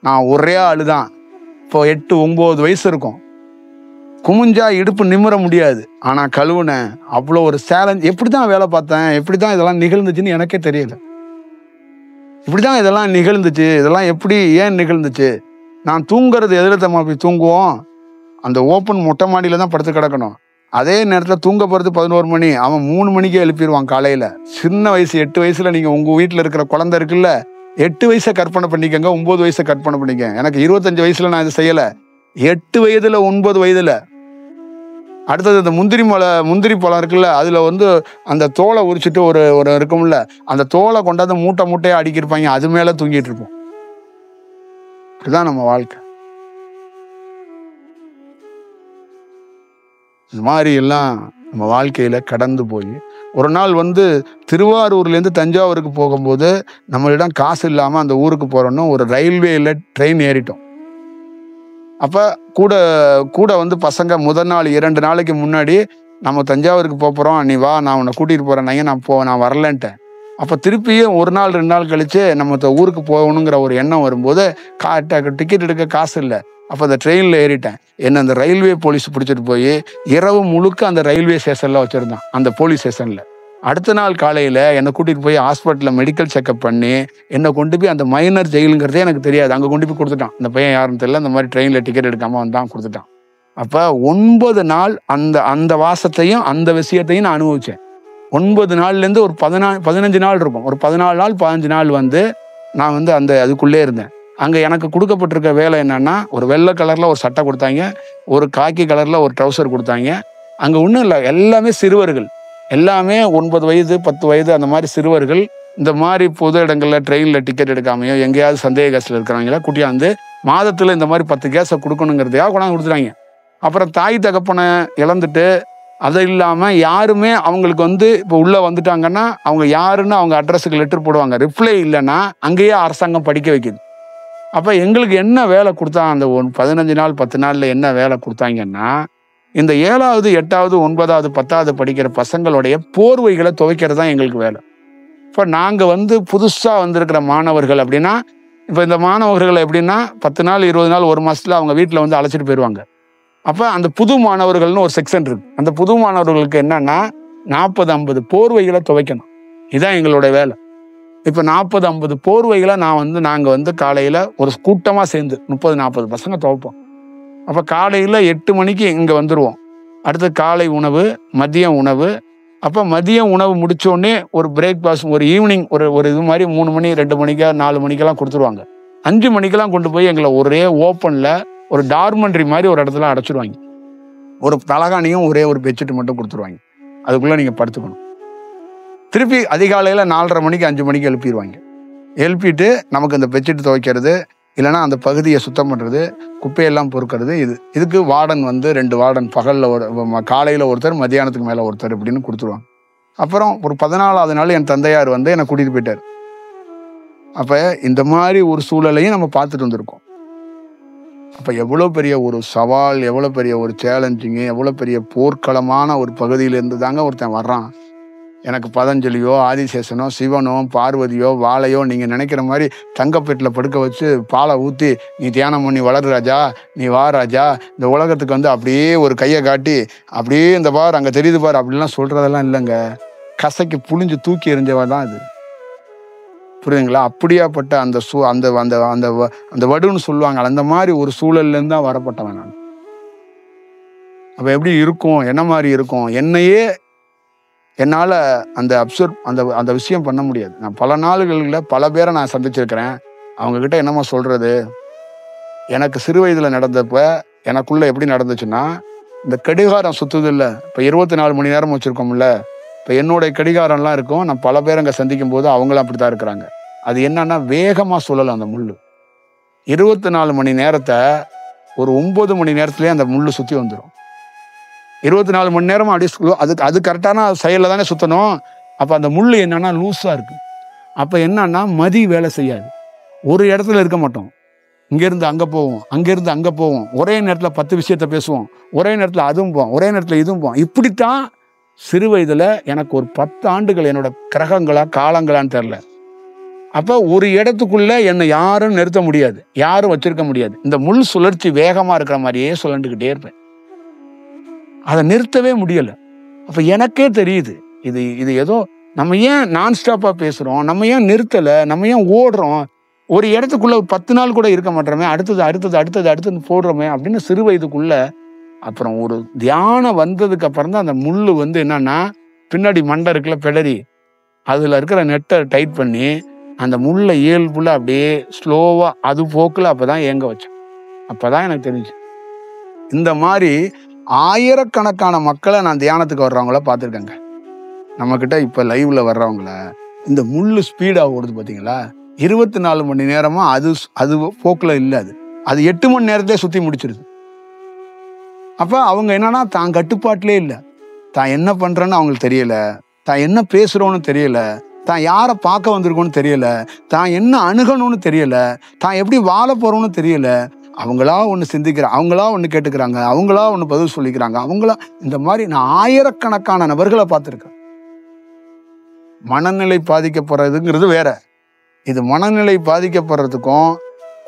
நான் ஒரே ஆள் தான். இப்போ 8-9 வயசு இருக்கும். குமிஞ்சா இடுப்பு நிமிர முடியாது, ஆனால் கழுவுனேன். அவ்வளோ ஒரு சேலஞ்ச். எப்படி தான் வேலை பார்த்தேன், எப்படி தான் இதெல்லாம் நிகழ்ந்துச்சுன்னு எனக்கே தெரியல. இப்படி தான் இதெல்லாம் நிகழ்ந்துச்சு. இதெல்லாம் எப்படி ஏன் நிகழ்ந்துச்சு? நான் தூங்குறது எதில் நம்ம போய் தூங்குவோம்? அந்த ஓப்பன் மொட்டை மாடியில் தான் படுத்து கிடக்கணும். அதே நேரத்தில் தூங்க போகிறது 11 மணி. அவன் 3 மணிக்கே எழுப்பிடுவான் காலையில். சின்ன வயசு 8 வயசில் நீங்கள் உங்கள் வீட்டில் இருக்கிற குழந்தை இருக்குல்ல, 8 வயசை கற்பனை பண்ணிக்கங்க, 9 வயசை கற்பனை பண்ணிக்கங்க. எனக்கு 25 வயசில் நான் இது செய்யலை. 8 வயதில் 9 வயதில். அடுத்தது இந்த முந்திரி பழம் இருக்குல்ல, அதில் வந்து அந்த தோலை உரிச்சிட்டு ஒரு இருக்கும்ல, அந்த தோலை கொண்டாந்து மூட்டையாக அடிக்கிருப்பாங்க. அது மேலே தூங்கிட்டு இருப்போம். இதுதான் நம்ம வாழ்க்கை. இது மாதிரி எல்லாம் நம்ம வாழ்க்கையில கடந்து போய் ஒரு நாள் வந்து திருவாரூர்லேருந்து தஞ்சாவூருக்கு போகும்போது நம்மளிடம் காசு இல்லாமல் அந்த ஊருக்கு போகிறோன்னு ஒரு ரயில்வேயில் ட்ரெயின் ஏறிட்டோம். அப்போ கூட வந்து பசங்க முதல் நாள் 2 நாளைக்கு முன்னாடி நம்ம தஞ்சாவூருக்கு போகிறோம், நீ வா நான் உன்னை கூட்டிகிட்டு போகிறேன், நான் வரலன்ட்டேன். அப்போ திருப்பியும் 1 நாள் 2 நாள் கழித்து நம்ம ஊருக்கு போகணுங்கிற ஒரு எண்ணம் வரும்போது டிக்கெட் எடுக்க காசு இல்லை. அப்போ அந்த ட்ரெயினில் ஏறிட்டேன். என்னை அந்த ரயில்வே போலீஸ் பிடிச்சிட்டு போய் இரவு முழுக்க அந்த ரயில்வே ஸ்டேஷனில் வச்சுருந்தான், அந்த போலீஸ் ஸ்டேஷனில். அடுத்த நாள் காலையில் என்னை கூட்டிகிட்டு போய் ஹாஸ்பிட்டலில் மெடிக்கல் செக்அப் பண்ணி என்னை கொண்டு போய் அந்த மைனர் ஜெயிலுங்கிறதே எனக்கு தெரியாது, அங்கே கொண்டு போய் கொடுத்துட்டான். இந்த பையன் யாருன்னு தெரியல, இந்த மாதிரி ட்ரெயினில் டிக்கெட் எடுக்காமல் வந்தான், கொடுத்துட்டான். அப்போ 9 நாள் அந்த வாசத்தையும் அந்த விஷயத்தையும் நான் அனுபவித்தேன். 9 நாள்லேருந்து ஒரு 15 நாள் இருக்கும். ஒரு 14 நாள் 15 நாள் வந்து நான் வந்து அதுக்குள்ளே இருந்தேன். அங்கே எனக்கு கொடுக்கப்பட்டிருக்க வேலை என்னன்னா, ஒரு வெள்ளை கலரில் ஒரு சட்டை கொடுத்தாங்க, ஒரு காக்கி கலரில் ஒரு ட்ரௌசர் கொடுத்தாங்க. அங்கே ஒன்றும் இல்லை, எல்லாமே சிறுவர்கள், எல்லாமே 9 வயது 10 வயது அந்த மாதிரி சிறுவர்கள். இந்த மாதிரி பொது இடங்களில் ட்ரெயினில் டிக்கெட் எடுக்காமையோ எங்கேயாவது சந்தேக கேஸில் இருக்கிறவங்கள கூட்டியாந்து மாதத்தில் இந்த மாதிரி 10 கேஸை கொடுக்கணுங்கிறதையாக கொண்டாந்து கொடுத்துறாங்க. அப்புறம் தாய் தகப்பனை இழந்துட்டு அது இல்லாமல் யாருமே அவங்களுக்கு வந்து இப்போ உள்ளே வந்துட்டாங்கன்னா அவங்க யாருன்னு அவங்க அட்ரஸுக்கு லெட்டர் போடுவாங்க. ரிப்ளை இல்லைன்னா அங்கேயே அரசாங்கம் படிக்க வைக்குது. அப்போ எங்களுக்கு என்ன வேலை கொடுத்தாங்க அந்த 15 நாள் 10 நாளில் என்ன வேலை கொடுத்தாங்கன்னா, இந்த 7வது 8வது 9வது 10வது படிக்கிற பசங்களுடைய போர்வைகளை துவைக்கிறது தான் எங்களுக்கு வேலை. இப்போ நாங்கள் வந்து புதுசாக வந்திருக்கிற மாணவர்கள் அப்படின்னா, இப்போ இந்த மாணவர்கள் எப்படின்னா 10 நாள் 20 நாள் 1 மாதத்தில் அவங்க வீட்டில் வந்து அழைச்சிட்டு போயிடுவாங்க. அப்போ அந்த புது மாணவர்கள்னு ஒரு செக்ஷன் இருக்கு. அந்த புது மாணவர்களுக்கு என்னன்னா 40-50 போர்வைகளை துவைக்கணும். இதுதான் எங்களுடைய வேலை. இப்போ 40-50 போர்வைகளை நாங்கள் வந்து காலையில் ஒரு கூட்டமாக சேர்ந்து 30-40 பசங்க துவைப்போம். அப்போ காலையில் 8 மணிக்கு இங்கே வந்துடுவோம். அடுத்து காலை உணவு, மதிய உணவு. அப்போ மதிய உணவு முடித்தோடனே ஒரு பிரேக்ஃபாஸ்ட், ஒரு ஈவினிங் ஒரு இது மாதிரி 3 மணி 2 மணிக்கா 4 மணிக்கெல்லாம் கொடுத்துருவாங்க. 5 மணிக்கெல்லாம் கொண்டு போய் எங்களை ஒரே ஓப்பனில் ஒரு டார்மெண்ட்ரி மாதிரி ஒரு இடத்துல அடைச்சிடுவாங்க. ஒரு தலகாணியும் ஒரே ஒரு பெட்ஷீட் மட்டும் கொடுத்துருவாங்க. அதுக்குள்ளே நீங்கள் படுத்துக்கணும். திருப்பி அதிகாலையில் 4:30 மணிக்கு 5 மணிக்கு எழுப்பிடுவாங்க. எழுப்பிட்டு நமக்கு இந்த பெட்ஷீட் துவைக்கிறது, இல்லைனா அந்த பகுதியை சுத்தம் பண்ணுறது, குப்பையெல்லாம் பொறுக்கிறது. இதுக்கு வார்டன் வந்து 2 வார்டன், பகலில் காலையில் ஒருத்தர், மத்தியானத்துக்கு மேலே ஒருத்தர் இப்படின்னு கொடுத்துருவாங்க. அப்புறம் ஒரு 14வது நாள் என் தந்தையார் வந்து என்னை கூட்டிகிட்டு போயிட்டார். அப்போ இந்த மாதிரி ஒரு சூழலையும் நம்ம பார்த்துட்டு வந்திருக்கோம். அப்போ எவ்வளோ பெரிய ஒரு சவால், எவ்வளோ பெரிய ஒரு சேலஞ்சிங்கு, எவ்வளோ பெரிய போர்க்களமான ஒரு பகுதியிலேருந்து தாங்க ஒருத்தன் வர்றான். எனக்கு பதஞ்சலியோ ஆதிசேஷனோ சிவனோ பார்வதியோ வாழையோ நீங்கள் நினைக்கிற மாதிரி தங்கப்பேட்டில் படுக்க வச்சு பாலை ஊற்றி நீ தியானம் பண்ணி வளரு ராஜா, நீ வா ராஜா, இந்த உலகத்துக்கு வந்து அப்படியே ஒரு கையை காட்டி அப்படியே இந்த பார் அங்கே தெரியுது பார் அப்படிலாம் சொல்கிறதெல்லாம் இல்லைங்க. கசைக்கு புழிஞ்சு தூக்கி எறிஞ்சவா தான் அது. புரியுதுங்களா? அப்படியாப்பட்ட அந்த அந்த அந்த அந்த அந்த வடுன்னு சொல்லுவாங்க, அந்த மாதிரி ஒரு சூழல்லேருந்து தான் வரப்பட்டவன் நான். அப்போ எப்படி இருக்கும், என்ன மாதிரி இருக்கும், என்னையே என்னால் அந்த அந்த விஷயம் பண்ண முடியாது. நான் பல நாள்களில் பல பேரை நான் சந்திச்சிருக்கிறேன். அவங்கக்கிட்ட என்னம்மா சொல்கிறது, எனக்கு சிறு வயதில் நடந்தப்ப எனக்குள்ளே எப்படி நடந்துச்சுன்னா, இந்த கடிகாரம் சுற்றுது இல்லை, இப்போ 24 மணி நேரம் வச்சுருக்கோம்ல, இப்போ என்னுடைய கடிகாரம்லாம் இருக்கும். நான் பல பேர் அங்கே சந்திக்கும் போது அவங்களும் அப்படி தான் இருக்கிறாங்க. அது என்னன்னா வேகமாக சுழலும் அந்த முள். 24 மணி நேரத்தை ஒரு 9 மணி நேரத்துலேயே அந்த முள் சுற்றி வந்துடும். 24 மணி நேரமும் அப்படியே அது கரெக்டான செயலில் தானே சுற்றணும். அப்போ அந்த முள் என்னன்னா லூஸாக இருக்குது. அப்போ என்னன்னா மதி வேலை செய்யாது. ஒரு இடத்துல இருக்க மாட்டோம். இங்கேருந்து அங்கே போவோம், அங்கேருந்து அங்கே போவோம், ஒரே நேரத்தில் 10 விஷயத்த பேசுவோம், ஒரே நேரத்தில் அதுவும் போவோம், ஒரே நேரத்தில் இதுவும் போவோம். இப்படித்தான் சிறு வயதில் எனக்கு ஒரு 10 ஆண்டுகள் என்னோட கிரகங்களா காலங்களான்னு தெரில. அப்போ ஒரு இடத்துக்குள்ளே என்னை யாரும் நிறுத்த முடியாது, யாரும் வச்சிருக்க முடியாது. இந்த முள் சுழற்சி வேகமாக இருக்கிற மாதிரியே சுழண்டுக்கிட்டே இருப்பேன். அதை நிறுத்தவே முடியலை. அப்போ எனக்கே தெரியுது இது ஏதோ நம்ம ஏன் நான் ஸ்டாப்பாக பேசுகிறோம், நம்ம ஏன் நிறுத்தலை, நம்ம ஏன் ஓடுறோம், ஒரு இடத்துக்குள்ளே 10 நாள் கூட இருக்க மாட்டோமே, அடுத்தது போடுறோமே அப்படின்னு சிறு வயதுக்குள்ள. அப்புறம் ஒரு தியானம் வந்ததுக்கு அப்புறம் தான் அந்த முள் வந்து என்னன்னா பின்னாடி மண்டை இருக்குல்ல பெடரி, அதில் இருக்கிற நெட்டை டைட் பண்ணி அந்த முள்ளை இயல்புள்ள அப்படியே ஸ்லோவாக அது போக்கில் அப்போ தான் ஏங்க வச்சேன். அப்போ தான் எனக்கு தெரிஞ்சு இந்த மாதிரி ஆயிரக்கணக்கான மக்களை நான் தியானத்துக்கு வர்றவங்கள பார்த்துருக்கேங்க. நம்மக்கிட்ட இப்போ லைவ்ல வர்றவங்கள இந்த முள் ஸ்பீடாக ஓடுது பார்த்தீங்களா, 24 மணி நேரமாக அது போக்கில் இல்லை, அது 8 மணி நேரத்திலே சுற்றி முடிச்சிருது. அப்போ அவங்க என்னன்னா தான் கட்டுப்பாட்டிலே இல்லை, தான் என்ன பண்ணுறேன்னு அவங்களுக்கு தெரியல, தான் என்ன பேசுகிறோன்னு தெரியல, தான் யாரை பார்க்க வந்திருக்கோன்னு தெரியல, தான் என்ன அணுகணும்னு தெரியல, தான் எப்படி வாழ போகிறோன்னு தெரியல. அவங்களா ஒன்று சிந்திக்கிறாங்க, அவங்களா ஒன்று கேட்டுக்கிறாங்க, அவங்களா ஒன்று பதில் சொல்லிக்கிறாங்க, அவங்களா இந்த மாதிரி நான் ஆயிரக்கணக்கான நபர்களை பார்த்துருக்கேன். மனநிலை பாதிக்கப்படுறதுங்கிறது வேற. இது மனநிலை பாதிக்கப்படுறதுக்கும்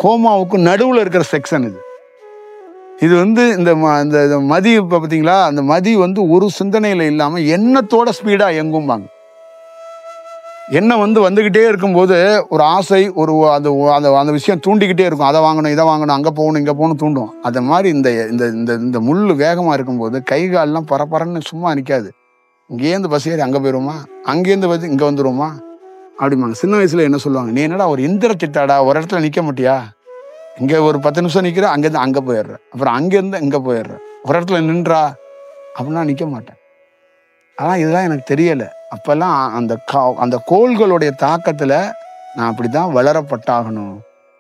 கோமாவுக்கும் நடுவில் இருக்கிற செக்ஷன் இது வந்து இந்த மதி இப்போ பார்த்தீங்களா, அந்த மதி வந்து ஒரு சிந்தனையில் இல்லாமல் எண்ணத்தோட ஸ்பீடாக எங்கும்பாங்க. எண்ணம் வந்துக்கிட்டே இருக்கும்போது ஒரு ஆசை, ஒரு அந்த விஷயம் தூண்டிக்கிட்டே இருக்கும். அதை வாங்கணும், இதை வாங்கணும், அங்கே போகணும், இங்கே போகணும் தூண்டும். அது மாதிரி இந்த முள் வேகமாக இருக்கும்போது கை காலெலாம் பரபரன்னு சும்மா நிற்காது. இங்கேருந்து பஸ் ஏறி அங்கே போயிடுவோமா, அங்கேருந்து பஸ் இங்கே வந்துடுவோமா அப்படிம்பாங்க. சின்ன வயசில் என்ன சொல்லுவாங்க, நீ என்னடா ஒரு இந்திர சிட்டாடா, ஒரு இடத்துல நிற்க மாட்டியா, இங்கே ஒரு 10 நிமிஷம் நிற்கிற, அங்கேருந்து அங்கே போயிடுற, அப்புறம் அங்கேருந்து இங்கே போயிடுற, ஒரு இடத்துல நின்றா அப்படின்னா நிற்க மாட்டேன். ஆனால் இதெல்லாம் எனக்கு தெரியலை. அப்பெல்லாம் அந்த கோள்களுடைய தாக்கத்தில் நான் அப்படி தான் வளரப்பட்டாகணும்,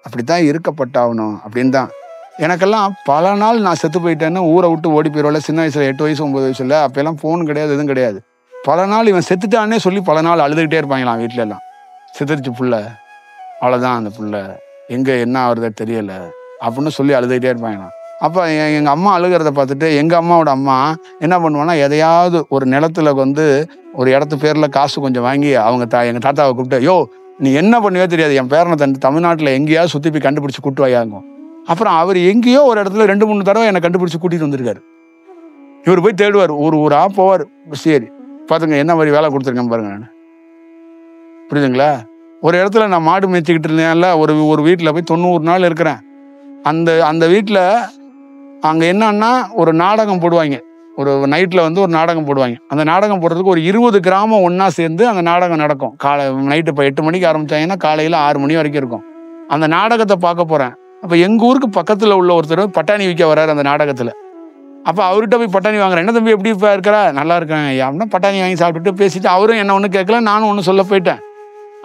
அப்படி தான் இருக்கப்பட்டாகணும் அப்படின்னு தான். எனக்கெல்லாம் பல நாள் நான் செத்து போயிட்டேன்னு ஊரை விட்டு ஓடி போயிடுவோம்ல. சின்ன வயசில் 8 வயசு 9 வயசுல அப்போல்லாம் ஃபோன் கிடையாது, எதுவும் கிடையாது. பல நாள் இவன் செத்துட்டானே சொல்லி பல நாள் அழுதுகிட்டே இருப்பாங்களாம் வீட்டில எல்லாம். செத்துருச்சு புள்ள, அவ்வளோதான், அந்த புள்ள எங்கே என்ன ஆகுறதே தெரியலை அப்படின்னு சொல்லி அழுதுகிட்டே இருப்பாங்களாம். அப்போ எங்கள் அம்மா அழுகிறத பார்த்துட்டு எங்கள் அம்மாவோட அம்மா என்ன பண்ணுவாங்கன்னா, எதையாவது ஒரு நிலத்துல வந்து ஒரு இடத்து பேரில் காசு கொஞ்சம் வாங்கி அவங்க எங்கள் தாத்தாவை கூப்பிட்டு, யோ நீ என்ன பண்ணுவே தெரியாது, என் பேரனை தமிழ்நாட்டில் எங்கேயாவது சுற்றி போய் கண்டுபிடிச்சி கூட்டு வாயாகும். அப்புறம் அவர் எங்கேயோ ஒரு இடத்துல 2-3 தடவை என்னை கண்டுபிடிச்சி கூட்டிகிட்டு வந்திருக்காரு. இவர் போய் தேடுவார், ஒரு ஊராக போவார். சரி பார்த்துங்க என்ன மாதிரி வேலை கொடுத்துருக்கேன் பாருங்க நான். புரியுதுங்களா? ஒரு இடத்துல நான் மாடு மேய்ச்சிக்கிட்டு இருந்தேன்ல, ஒரு வீட்டில் போய் 90 நாள் இருக்கிறேன். அந்த வீட்டில் அங்கே என்னன்னா ஒரு நாடகம் போடுவாங்க. ஒரு நைட்டில் வந்து ஒரு நாடகம் போடுவாங்க. அந்த நாடகம் போடுறதுக்கு ஒரு 20 கிராமம் ஒன்றா சேர்ந்து அந்த நாடகம் நடக்கும். நைட்டு இப்போ 8 மணிக்கு ஆரம்பித்தாங்கன்னா காலையில் 6 மணி வரைக்கும் இருக்கும். அந்த நாடகத்தை பார்க்க போகிறேன். அப்போ எங்கள் ஊருக்கு பக்கத்தில் உள்ள ஒருத்தர் பட்டாணி விற்க வர்றாரு அந்த நாடகத்தில். அப்போ அவர்கிட்ட போய் பட்டாணி வாங்குறேன். என்ன தம்பி எப்படி இப்போ இருக்கிறா? நல்லா இருக்கேன் அப்படின்னா பட்டாணி வாங்கி சாப்பிட்டுட்டு பேசிட்டு அவரும் என்ன ஒன்றும் கேட்கல, நானும் ஒன்றும் சொல்ல போயிட்டேன்.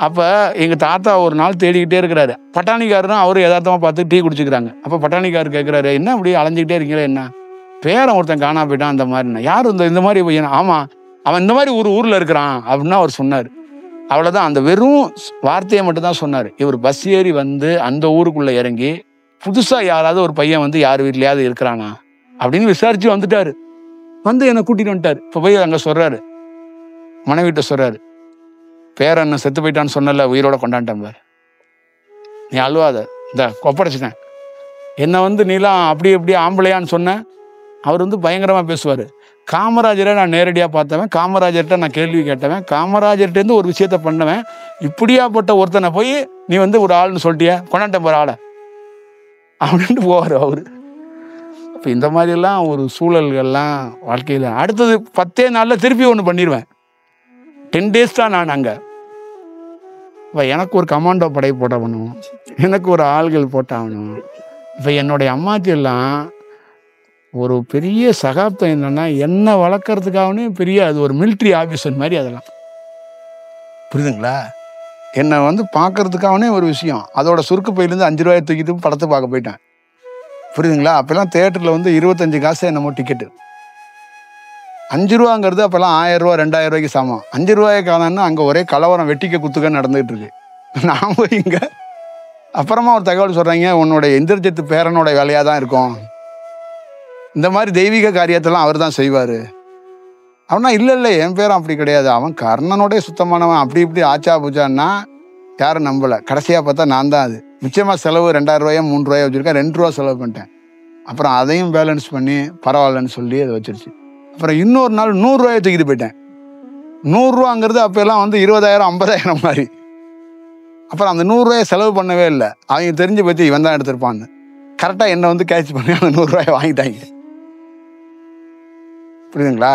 அப்போ எங்கள் தாத்தா ஒரு நாள் தேடிக்கிட்டே இருக்கிறாரு. பட்டாணிக்காரரும் அவரும் யதார்த்தமாக பார்த்து டீ குடிச்சிக்கிறாங்க. அப்போ பட்டாணிக்காரர் கேட்குறாரு, என்ன அப்படி அலைஞ்சிக்கிட்டே இருக்கீங்களா என்ன? பேரன் ஒருத்தன் காணா போயிட்டான் அந்த மாதிரிண்ணா. யார் இந்த மாதிரி பையன்? ஆமாம் அவன் இந்த மாதிரி ஒரு ஊரில் இருக்கிறான் அப்படின்னு அவர் சொன்னார். அவ்வளோதான், அந்த வெறும் வார்த்தையை மட்டும் தான் சொன்னார். இவர் பஸ் ஏறி வந்து அந்த ஊருக்குள்ளே இறங்கி புதுசாக யாராவது ஒரு பையன் வந்து யார் வீட்லையாவது இருக்கிறானா அப்படின்னு விசாரித்து வந்துட்டார். வந்து என்னை கூட்டிகிட்டு வந்துட்டார். இப்போ போய் அங்கே சொல்கிறாரு, மனைவிட்ட சொல்கிறாரு, பேரன் செத்து போயிட்டான்னு சொன்னல, உயிரோட கொண்டான்ட்டேன் பார், நீ அழுவாத, இந்த கொப்படைச்சிட்டேன். என்னை வந்து நீலாம் அப்படி எப்படி ஆம்பளையான்னு சொன்னேன். அவர் வந்து பயங்கரமாக பேசுவார். காமராஜரை நான் நேரடியாக பார்த்தவன், காமராஜர்கிட்ட நான் கேள்வி கேட்டவன், காமராஜர்கிட்டேருந்து ஒரு விஷயத்த பண்ணவன். இப்படியாப்பட்ட ஒருத்தனை போய் நீ வந்து ஒரு ஆள்னு சொல்லிட்டிய, கொண்டாட்டம் போகிற ஆளை அப்படின்ட்டு போவார் அவர். இப்போ இந்த மாதிரிலாம் ஒரு சூழல்கள்லாம் வாழ்க்கையில். அடுத்தது 10 நாளில் திருப்பி ஒன்று பண்ணிடுவேன். 10 டேஸ் தான் நான் அங்கே. இப்போ எனக்கு ஒரு கமாண்டோ படை போட்டவனும், எனக்கு ஒரு ஆள்கள் போட்டாகணும். இப்போ என்னுடைய அம்மாச்சி எல்லாம் ஒரு பெரிய சகாப்தம் என்னன்னா, என்ன வளர்க்குறதுக்காகவே பெரிய அது ஒரு மிலிட்ரி ஆஃபீஸர் மாதிரி அதெல்லாம். புரியுதுங்களா? என்னை வந்து பார்க்கறதுக்காகவே ஒரு விஷயம். அதோட சுருக்கு பையிலேருந்து 5 ரூபாயை தூக்கிட்டு படத்தை பார்க்க போயிட்டேன். புரியுதுங்களா? அப்போல்லாம் தேட்டரில் வந்து 25 காசு என்னமோ டிக்கெட்டு. 5 ரூபாங்கிறது அப்போல்லாம் 1000 ரூபா 2000 ரூபாய்க்கு சமம். 5 ரூபாயை காணோன்னா அங்கே ஒரே கலவரம், வெட்டிக்க குத்துக்க நடந்துகிட்டு இருக்கு. நான் போய் இங்கே அப்புறமா ஒரு தகவல் சொல்கிறாங்க, உன்னோடைய இந்திரஜித்து பேரனோட வேலையாக தான் இருக்கும், இந்த மாதிரி தெய்வீக காரியத்தெல்லாம் அவர் தான் செய்வார். அவனா இல்லை என் பேரும் அப்படி கிடையாது, அவன் கர்ணனோடைய சுத்தமானவன், அப்படி இப்படி ஆச்சா பூச்சான்னா யாரும் நம்பலை. கடைசியாக பார்த்தா நான் தான் அது. நிச்சயமாக செலவு 2000 ரூபாயோ 3 ரூபாயோ வச்சுருக்கேன், 2 ரூபா செலவு பண்ணிட்டேன். அப்புறம் அதையும் பேலன்ஸ் பண்ணி பரவாயில்லன்னு சொல்லி அதை வச்சிருச்சு. அப்புறம் இன்னொரு நாள் 100 ரூபாயை தூக்கிட்டு போயிட்டேன். 100 ரூபாங்கிறது அப்போல்லாம் வந்து 20,000 50,000 மாதிரி. அப்புறம் அந்த 100 ரூபாயை செலவு பண்ணவே இல்லை. அவங்க தெரிஞ்சு பற்றி இவன் தான் எடுத்திருப்பான்னு கரெக்டாக என்னை வந்து கேட்ச் பண்ணி அந்த 100 ரூபாயை வாங்கிட்டாங்க. புரியுதுங்களா?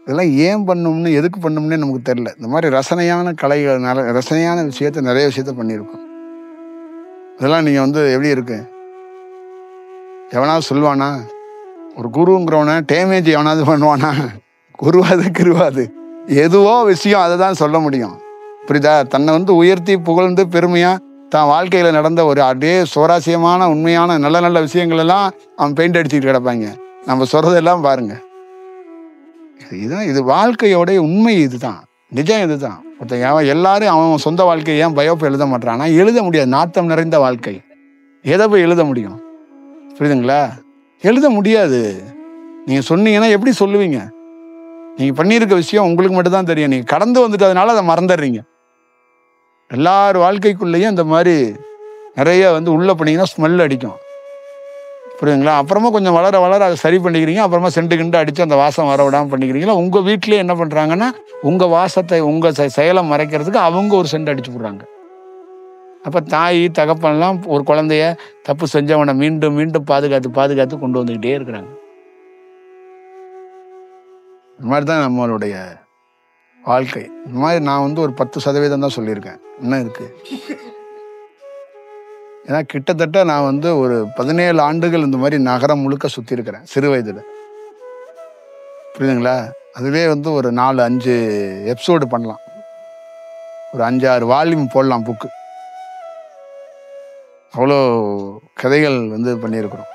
இதெல்லாம் ஏன் பண்ணணும்னு எதுக்கு பண்ணணும்னே நமக்கு தெரியல. இந்த மாதிரி ரசனையான கலைகள், ரசனையான நிறைய விஷயத்த பண்ணியிருக்கோம். இதெல்லாம் நீங்கள் வந்து எப்படி இருக்கு? எவனாவது சொல்லுவானா? ஒரு குருங்கிறவன டேமேஜ் எவனாவது பண்ணுவானா? குருவாது கிருவாது எதுவோ விஷயம் அதை தான் சொல்ல முடியும். புரியுதா? தன்னை வந்து உயர்த்தி புகழ்ந்து பெருமையாக தான் வாழ்க்கையில் நடந்த ஒரு அப்படியே சுவாரஸ்யமான உண்மையான நல்ல நல்ல விஷயங்கள் எல்லாம் அவன் பெயிண்ட் அடிச்சுட்டு கிடப்பாங்க. நம்ம சொல்கிறதெல்லாம் பாருங்கள், இதுதான் இது வாழ்க்கையோடைய உண்மை. இதுதான் நிஜம். இதுதான் ஒருத்தன் எல்லாரும் அவன் சொந்த வாழ்க்கையை ஏன் பயோப்பு எழுத மாட்டான்? ஆனால் எழுத முடியாது. நாட்டம் நிறைந்த வாழ்க்கை எதை போய் எழுத முடியும்? புரியுதுங்களா? எழுத முடியாது. நீங்கள் சொன்னீங்கன்னா எப்படி சொல்லுவீங்க? நீங்கள் பண்ணியிருக்க விஷயம் உங்களுக்கு மட்டும்தான் தெரியும். நீங்கள் கடந்து வந்துட்டதுனால அதை மறந்துடுறீங்க. எல்லார் வாழ்க்கைக்குள்ளேயும் இந்த மாதிரி நிறைய வந்து உள்ளே பண்ணிங்கன்னா ஸ்மெல் அடிக்கும். புரியுதுங்களா? அப்புறமா கொஞ்சம் வளர வளர அதை சரி பண்ணிக்கிறீங்க. அப்புறமா சென்ட்டு கிண்டு அடித்து அந்த வாசம் வர விடாமல் பண்ணிக்கிறீங்களா? உங்கள் வீட்டிலே என்ன பண்ணுறாங்கன்னா, உங்கள் வாசத்தை உங்கள் செயலை மறைக்கிறதுக்கு அவங்க ஒரு சென்ட் அடிச்சு போடுறாங்க. அப்போ தாய் தகப்பன்லாம் ஒரு குழந்தைய தப்பு செஞ்சவனை மீண்டும் மீண்டும் பாதுகாத்து கொண்டு வந்துக்கிட்டே இருக்கிறாங்க. இந்த மாதிரி தான் நம்மளுடைய வாழ்க்கை. இந்த மாதிரி நான் வந்து ஒரு 10% தான் சொல்லியிருக்கேன். என்ன இருக்குது? ஏன்னா கிட்டத்தட்ட நான் வந்து ஒரு 17 ஆண்டுகள் இந்த மாதிரி நகரம் முழுக்க சுற்றி இருக்கிறேன் சிறு வயதில். புரியுதுங்களா? அதுவே வந்து ஒரு 4-5 எபிசோடு பண்ணலாம், ஒரு 5-6 வால்யூம் போடலாம் புக்கு. அவ்வளோ கதைகள் வந்து பண்ணியிருக்கிறோம்.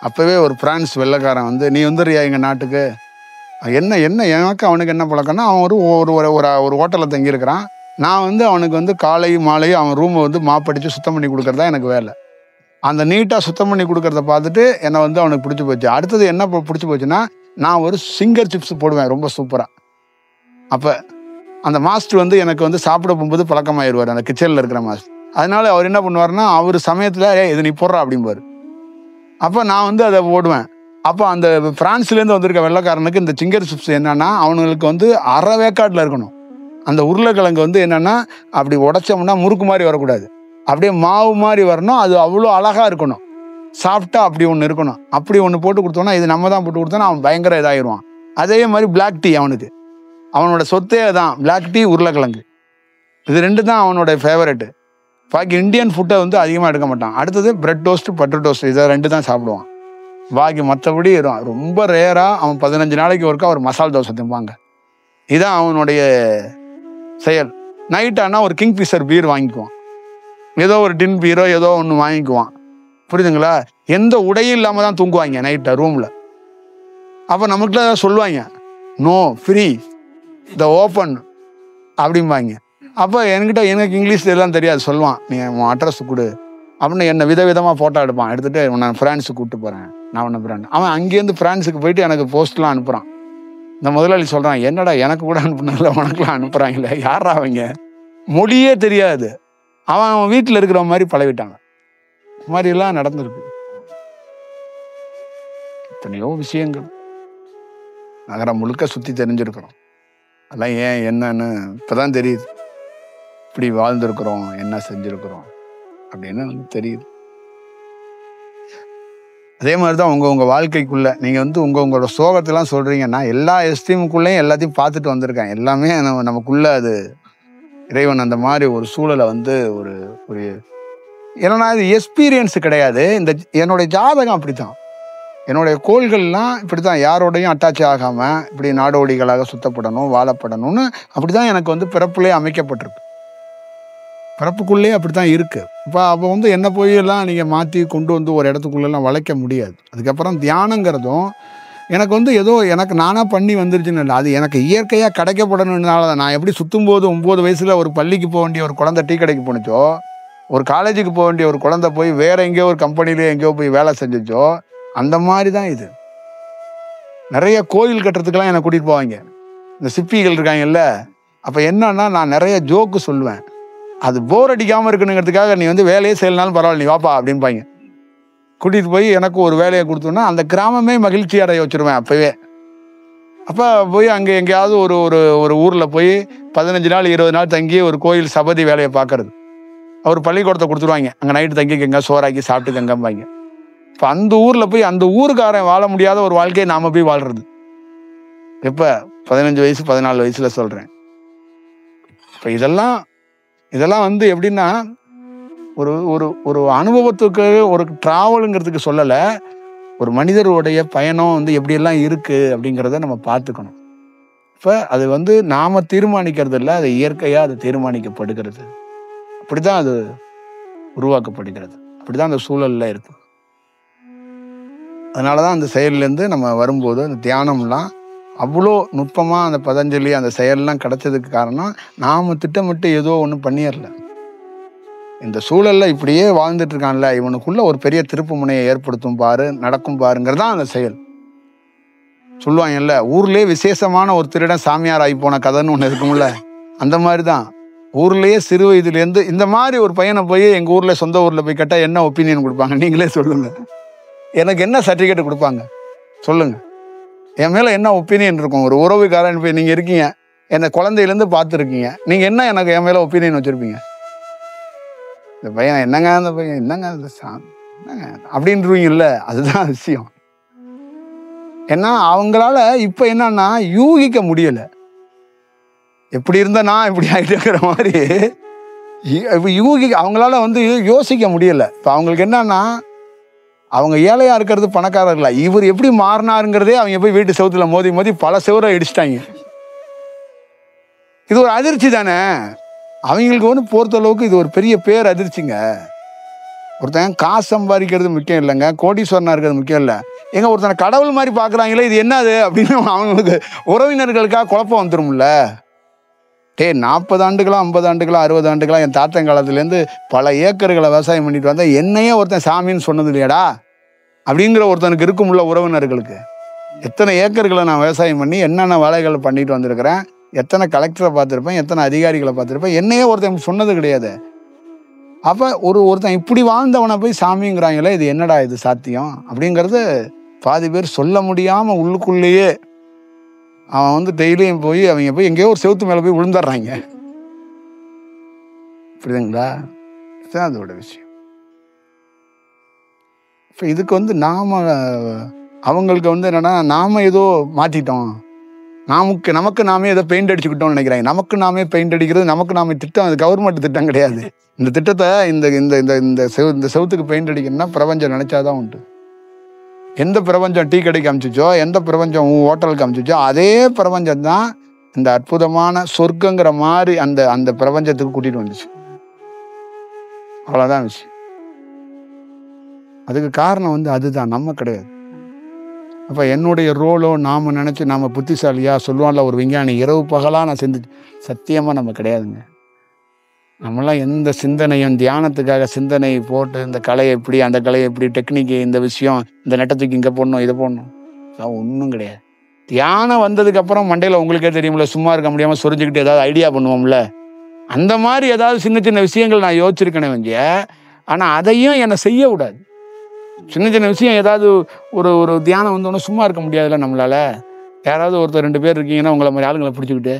அப்போவே ஒரு பிரான்ஸ் வெள்ளைக்காரன் வந்து, நீ வந்துடுறியா எங்கள் நாட்டுக்கு? என்ன என்ன எனக்கு அவனுக்கு என்ன பழக்கம்னா, அவன் ஒரு ஒரு ஒரு ஹோட்டலில் தங்கியிருக்கிறான். நான் வந்து அவனுக்கு வந்து காலை மாலை அவன் ரூமை வந்து மாப்படித்து சுத்தம் பண்ணி கொடுக்குறதா எனக்கு வேலை. அந்த நீட்டாக சுத்தம் பண்ணி கொடுக்குறத பார்த்துட்டு என்னை வந்து அவனுக்கு பிடிச்சி போச்சு. அடுத்தது என்ன பிடிச்சி போச்சுன்னா, நான் ஒரு சிங்கர் சிப்ஸ் போடுவேன் ரொம்ப சூப்பராக. அப்போ அந்த மாஸ்டர் வந்து எனக்கு வந்து சாப்பிட போகும்போது பழக்கமாயிருவார், அந்த கிச்சனில் இருக்கிற மாஸ்டர். அதனால அவர் என்ன பண்ணுவார்னா, அவர் சமயத்தில் இது நீ போடுறா அப்படிம்பார். அப்போ நான் வந்து அதை போடுவேன். அப்போ அந்த பிரான்ஸ்லேருந்து வந்திருக்க வெள்ளைக்காரனுக்கு இந்த சிங்கர் சிப்ஸ் என்னன்னா, அவனுங்களுக்கு வந்து அரை வேக்காட்டில் இருக்கணும். அந்த உருளைக்கிழங்கு வந்து என்னென்னா, அப்படி உடைச்சோம்னா முறுக்கு மாதிரி வரக்கூடாது, அப்படியே மாவு மாதிரி வரணும். அது அவ்வளோ அழகாக இருக்கணும், சாஃப்டாக அப்படி ஒன்று இருக்கணும். அப்படி ஒன்று போட்டு கொடுத்தோன்னா, இது நம்ம தான் போட்டு கொடுத்தோன்னா அவன் பயங்கர இதாகிடுவான். அதே மாதிரி பிளாக் டீ, அவனோட சொத்தே தான் பிளாக் டீ, உருளைக்கிழங்கு, இது 2 தான் அவனோட ஃபேவரெட்டு. பாக்கி இந்தியன் ஃபுட்டை வந்து அதிகமாக எடுக்க மாட்டான். அடுத்தது பிரெட் டோஸ்ட், பட்டர் டோஸ்ட், இதை 2 தான் சாப்பிடுவான். பாக்கி மற்றபடி ரொம்ப ரேராக அவன் 15 நாளைக்கு ஒருக்கா ஒரு மசால் தோசை திம்பாங்க. இதுதான் அவனுடைய செயல். நைட் ஆனால் ஒரு கிங் ஃபிஷர் பீர் வாங்கிக்குவான், ஏதோ ஒரு டின் பீரோ ஏதோ ஒன்று வாங்கிக்குவான். புரியுதுங்களா? எந்த உடையும் இல்லாமல் தான் தூங்குவாங்க நைட்டை ரூமில். அப்போ நமக்குள்ள சொல்லுவாங்க, நோ ஃப்ரீ த ஓப்பன் அப்படிம்பாங்க. அப்போ எனக்கு இங்கிலீஷ் எல்லாம் தெரியாது. சொல்லுவான், நீ உன் அட்ரஸ் கொடு அப்படின்னு என்னை விதவிதமாக ஃபோட்டோ எடுப்பான். எடுத்துகிட்டு நான் ஃப்ரான்ஸுக்கு கூப்பிட்டு போகிறேன், நான் உன்னை ஃப்ரெண்ட். அவன் அங்கேருந்து ஃப்ரான்ஸுக்கு போயிட்டு எனக்கு போஸ்ட்லாம் அனுப்புகிறான். இந்த முதலாளி சொல்கிறான், என்னடா எனக்கு கூட அனுப்புனால உனக்குலாம் அனுப்புகிறாங்களே, யாரா அவங்க, மொழியே தெரியாது. அவன் வீட்டில் இருக்கிற மாதிரி பழகிட்டாங்க. இது மாதிரிலாம் நடந்திருக்கு. எத்தனையோ விஷயங்கள் நகரம் முழுக்க சுற்றி தெரிஞ்சிருக்கிறோம். அதெல்லாம் ஏன் என்னன்னு இப்போ தான் தெரியுது. இப்படி வாழ்ந்திருக்கிறோம், என்ன செஞ்சுருக்கிறோம் அப்படின்னு தெரியுது. அதே மாதிரி தான் உங்கள் வாழ்க்கைக்குள்ளே நீங்கள் வந்து உங்களோட சோகத்தெல்லாம் சொல்கிறீங்கன்னா, எல்லா எஸ்ட்ரீமுக்குள்ளேயும் எல்லாத்தையும் பார்த்துட்டு வந்திருக்கேன். எல்லாமே நமக்குள்ளே அது இறைவன் அந்த மாதிரி ஒரு சூழலை வந்து ஒரு ஒரு ஏன்னா இது எக்ஸ்பீரியன்ஸு கிடையாது. என்னுடைய ஜாதகம் அப்படி தான், என்னுடைய கோள்கள்லாம் இப்படி தான், யாரோடையும் அட்டாச் ஆகாமல் இப்படி நாடோடிகளாக சுத்தப்படணும், வாழப்படணும்னு அப்படி தான் எனக்கு வந்து பிறப்புலேயே அமைக்கப்பட்டிருக்கு. பிறப்புக்குள்ளே அப்படி தான் இருக்குது. அப்போ வந்து என்ன போயெல்லாம் நீங்கள் மாற்றி கொண்டு வந்து ஒரு இடத்துக்குள்ளெல்லாம் வளைக்க முடியாது. அதுக்கப்புறம் தியானங்கிறதும் எனக்கு வந்து ஏதோ எனக்கு நானாக பண்ணி வந்துருச்சுன்னு இல்லை, அது எனக்கு இயற்கையாக கிடைக்கப்படணுன்னால தான். நான் எப்படி சுற்றும்போது 9 வயசில் ஒரு பள்ளிக்கு போக வேண்டிய ஒரு குழந்தை டீ கடைக்கு போணுச்சோ, ஒரு காலேஜுக்கு போக வேண்டிய ஒரு குழந்தை போய் வேறு எங்கேயோ ஒரு கம்பெனிலே எங்கேயோ போய் வேலை செஞ்சிச்சோ, அந்த மாதிரி தான் இது. நிறைய கோயில் கட்டுறதுக்கெல்லாம் என்னை கூட்டிகிட்டு போவாங்க, இந்த சிப்பிகள் இருக்காங்கல்ல. அப்போ என்னன்னா, நான் நிறைய ஜோக்கு சொல்லுவேன். அது போர் அடிக்காமல் இருக்கணுங்கிறதுக்காக, நீ வந்து வேலையே செய்யலனாலும் பரவாயில்ல, நீ வாப்பா அப்படின்பாங்க. கூட்டிகிட்டு போய் எனக்கு ஒரு வேலையை கொடுத்தோன்னா அந்த கிராமமே மகிழ்ச்சி அடைய வச்சுருவேன் அப்போவே. அப்போ போய் அங்கே எங்கேயாவது ஒரு ஒரு ஒரு ஊரில் போய் 15 நாள் 20 நாள் தங்கி ஒரு கோயில் சபதி வேலையை பார்க்கறது. அவர் பள்ளிக்கூடத்தை கொடுத்துருவாங்க, அங்கே நைட்டு தங்கிக்கங்க, சோறாக்கி சாப்பிட்டுக்கங்கம்பாங்க. இப்போ அந்த ஊரில் போய் அந்த ஊருக்காரன் வாழ முடியாத ஒரு வாழ்க்கையை நாம் போய் வாழ்கிறது. எப்போ 15 வயசு 14 வயசில் சொல்கிறேன். இப்போ இதெல்லாம் வந்து எப்படின்னா, ஒரு ஒரு ஒரு அனுபவத்துக்கு ஒரு ட்ராவலுங்கிறதுக்கு சொல்லலை, ஒரு மனிதருடைய பயணம் வந்து எப்படியெல்லாம் இருக்குது அப்படிங்கிறத நம்ம பார்த்துக்கணும். இப்போ அது வந்து நாம் தீர்மானிக்கிறது இல்லை, அது இயற்கையாக அது தீர்மானிக்கப்படுகிறது. அப்படி தான் அது உருவாக்கப்படுகிறது, அப்படி தான் அந்த சூழலில் இருக்குது. அதனால தான் அந்த செயல்லேருந்து நம்ம வரும்போது அந்த தியானம்லாம் அவ்வளோ நுட்பமாக அந்த பதஞ்சலி அந்த செயல்லாம் கிடைச்சதுக்கு காரணம், நாம் திட்டமிட்டு ஏதோ ஒன்று பண்ணிடல. இந்த சூழலில் இப்படியே வாழ்ந்துட்டு இருக்கான்ல, இவனுக்குள்ள ஒரு பெரிய திருப்பு முனையை ஏற்படுத்தும் பாரு, நடக்கும் பாருங்கிறதான் அந்த செயல். சொல்லுவாங்கல்ல, ஊர்லேயே விசேஷமான ஒரு திருடன் சாமியார் ஆகி போன கதைன்னு ஒன்று இருக்கும்ல, அந்த மாதிரி தான் ஊர்லேயே சிறு வயதுலேருந்து இந்த மாதிரி ஒரு பையனை போய் எங்கள் ஊரில் சொந்த ஊரில் போய் கேட்டால் என்ன ஒப்பீனியன் கொடுப்பாங்க? நீங்களே சொல்லுங்கள். எனக்கு என்ன சர்டிஃபிகேட் கொடுப்பாங்க சொல்லுங்கள்? என் மேலே என்ன ஒப்பீனியன் இருக்கும்? ஒரு உறவுக்காரன் போய் நீங்கள் இருக்கீங்க, என்னை குழந்தையிலேருந்து பார்த்துருக்கீங்க, நீங்கள் என்ன எனக்கு என் மேலே ஒப்பீனியன் வச்சுருப்பீங்க? இந்த பையன் என்னங்க, அந்த பையன் என்னங்க, அந்த என்னங்க அப்படின்றீங்கல்ல, அதுதான் விஷயம். ஏன்னா அவங்களால இப்போ என்னன்னா யூகிக்க முடியலை. எப்படி இருந்தால் நான் இப்படி ஆகிட்டுங்கிற மாதிரி இப்போ அவங்களால வந்து யோசிக்க முடியலை. இப்போ அவங்களுக்கு என்னன்னா, அவங்க ஏழையாக இருக்கிறது பணக்காரர் இல்லை. இவர் எப்படி மாறினாருங்கிறதே அவங்க போய் வீட்டு செவுத்துல மோதி மோதி பல செவரை இடிச்சிட்டாங்க. இது ஒரு அதிர்ச்சி தானே. அவங்களுக்கு வந்து பொறுத்தளவுக்கு இது ஒரு பெரிய பேர் அதிர்ச்சிங்க. ஒருத்தன் காசு சம்பாதிக்கிறது முக்கியம் இல்லைங்க, கோடீஸ்வரனா இருக்கிறது முக்கியம் இல்லை. எங்க ஒருத்தனை கடவுள் மாதிரி பார்க்குறாங்களே, இது என்னது அப்படின்னு அவங்களுக்கு உறவினர்களுக்காக குழப்பம் வந்துடும்ல. 40 ஆண்டுகளா 50 ஆண்டுகளா 60 ஆண்டுகளா என் தாத்தன் காலத்துலேருந்து பல ஏக்கர்களை விவசாயம் பண்ணிட்டு வந்தா என்னையே ஒருத்தன் சாமின்னு சொன்னது இல்லையாடா அப்படிங்கிற ஒருத்தனுக்கு இருக்கும்ல உறவினர்களுக்கு. எத்தனை ஏக்கர்களை நான் விவசாயம் பண்ணி என்னென்ன வேலைகளை பண்ணிட்டு வந்திருக்கிறேன், எத்தனை கலெக்டரை பார்த்துருப்பேன், எத்தனை அதிகாரிகளை பார்த்துருப்பேன், என்னையே ஒருத்தன் சொன்னது கிடையாது. அப்போ ஒருத்தன் இப்படி வாழ்ந்தவனை போய் சாமிங்கிறாங்களே, இது என்னடா இது சாத்தியம் அப்படிங்கிறது பாதி பேர் சொல்ல முடியாமல் உள்ளுக்குள்ளேயே அவன் வந்து டெய்லியும் போய் அவங்க போய் எங்கேயோ ஒரு செவுத்து மேலே போய் விழுந்துடுறாங்க. புரியுதுங்களா? இதுதான் அதோட விஷயம். இப்போ இதுக்கு வந்து அவங்களுக்கு வந்து என்னன்னா, நாம ஏதோ மாற்றிட்டோம், நமக்கு நாமே ஏதோ பெயிண்ட் அடிச்சுக்கிட்டோம்னு நினைக்கிறாங்க. நமக்கு நாமே பெயிண்ட் அடிக்கிறது, நமக்கு நாமே திட்டம், அது கவர்மெண்ட் திட்டம் கிடையாது. இந்த திட்டத்தை இந்த செவுத்துக்கு பெயிண்ட் அடிக்கணும்னா பிரபஞ்சம் நினைச்சாதான் உண்டு. எந்த பிரபஞ்சம் டீ கடைக்கு அமிச்சிச்சோ, எந்த பிரபஞ்சம் ஹோட்டலுக்கு அமிச்சிச்சோ, அதே பிரபஞ்சம் தான் இந்த அற்புதமான சொர்க்கங்கிற மாதிரி அந்த பிரபஞ்சத்துக்கு கூட்டிட்டு வந்துச்சு. அவ்வளோதான் விஷயம். அதுக்கு காரணம் வந்து அதுதான், நம்ம கிடையாது. அப்போ என்னுடைய ரோலோ நாம் நினச்சி நாம் புத்திசாலியா சொல்லுவான்ல ஒரு விஞ்ஞானி, இரவு பகலாக நான் செஞ்சு, சத்தியமாக நம்ம கிடையாதுங்க. நம்மளாம் எந்த சிந்தனையும் தியானத்துக்காக சிந்தனை போட்டு இந்த கலையை எப்படி, அந்த கலையை எப்படி, டெக்னிக்கு, இந்த விஷயம், இந்த நெட்டத்துக்கு இங்கே போடணும், இதை போடணும், அதான் ஒன்றும் கிடையாது. தியானம் வந்ததுக்கப்புறம் மண்டையில் உங்களுக்கே தெரியும்ல, சும்மா இருக்க முடியாமல் சொரிஞ்சுக்கிட்டு ஏதாவது ஐடியா பண்ணுவோம்ல, அந்த மாதிரி ஏதாவது சின்ன சின்ன விஷயங்கள் நான் யோசிச்சிருக்கேனே வந்திய. ஆனால் அதையும் என்னை செய்ய விடாது. சின்ன சின்ன விஷயம் ஏதாவது ஒரு தியானம் வந்தோன்னே சும்மா இருக்க முடியாதுல்ல நம்மளால. யாராவது ஒருத்தர் 2 பேர் இருக்கீங்கன்னா உங்களை மாதிரி ஆளுங்களை பிடிச்சிக்கிட்டு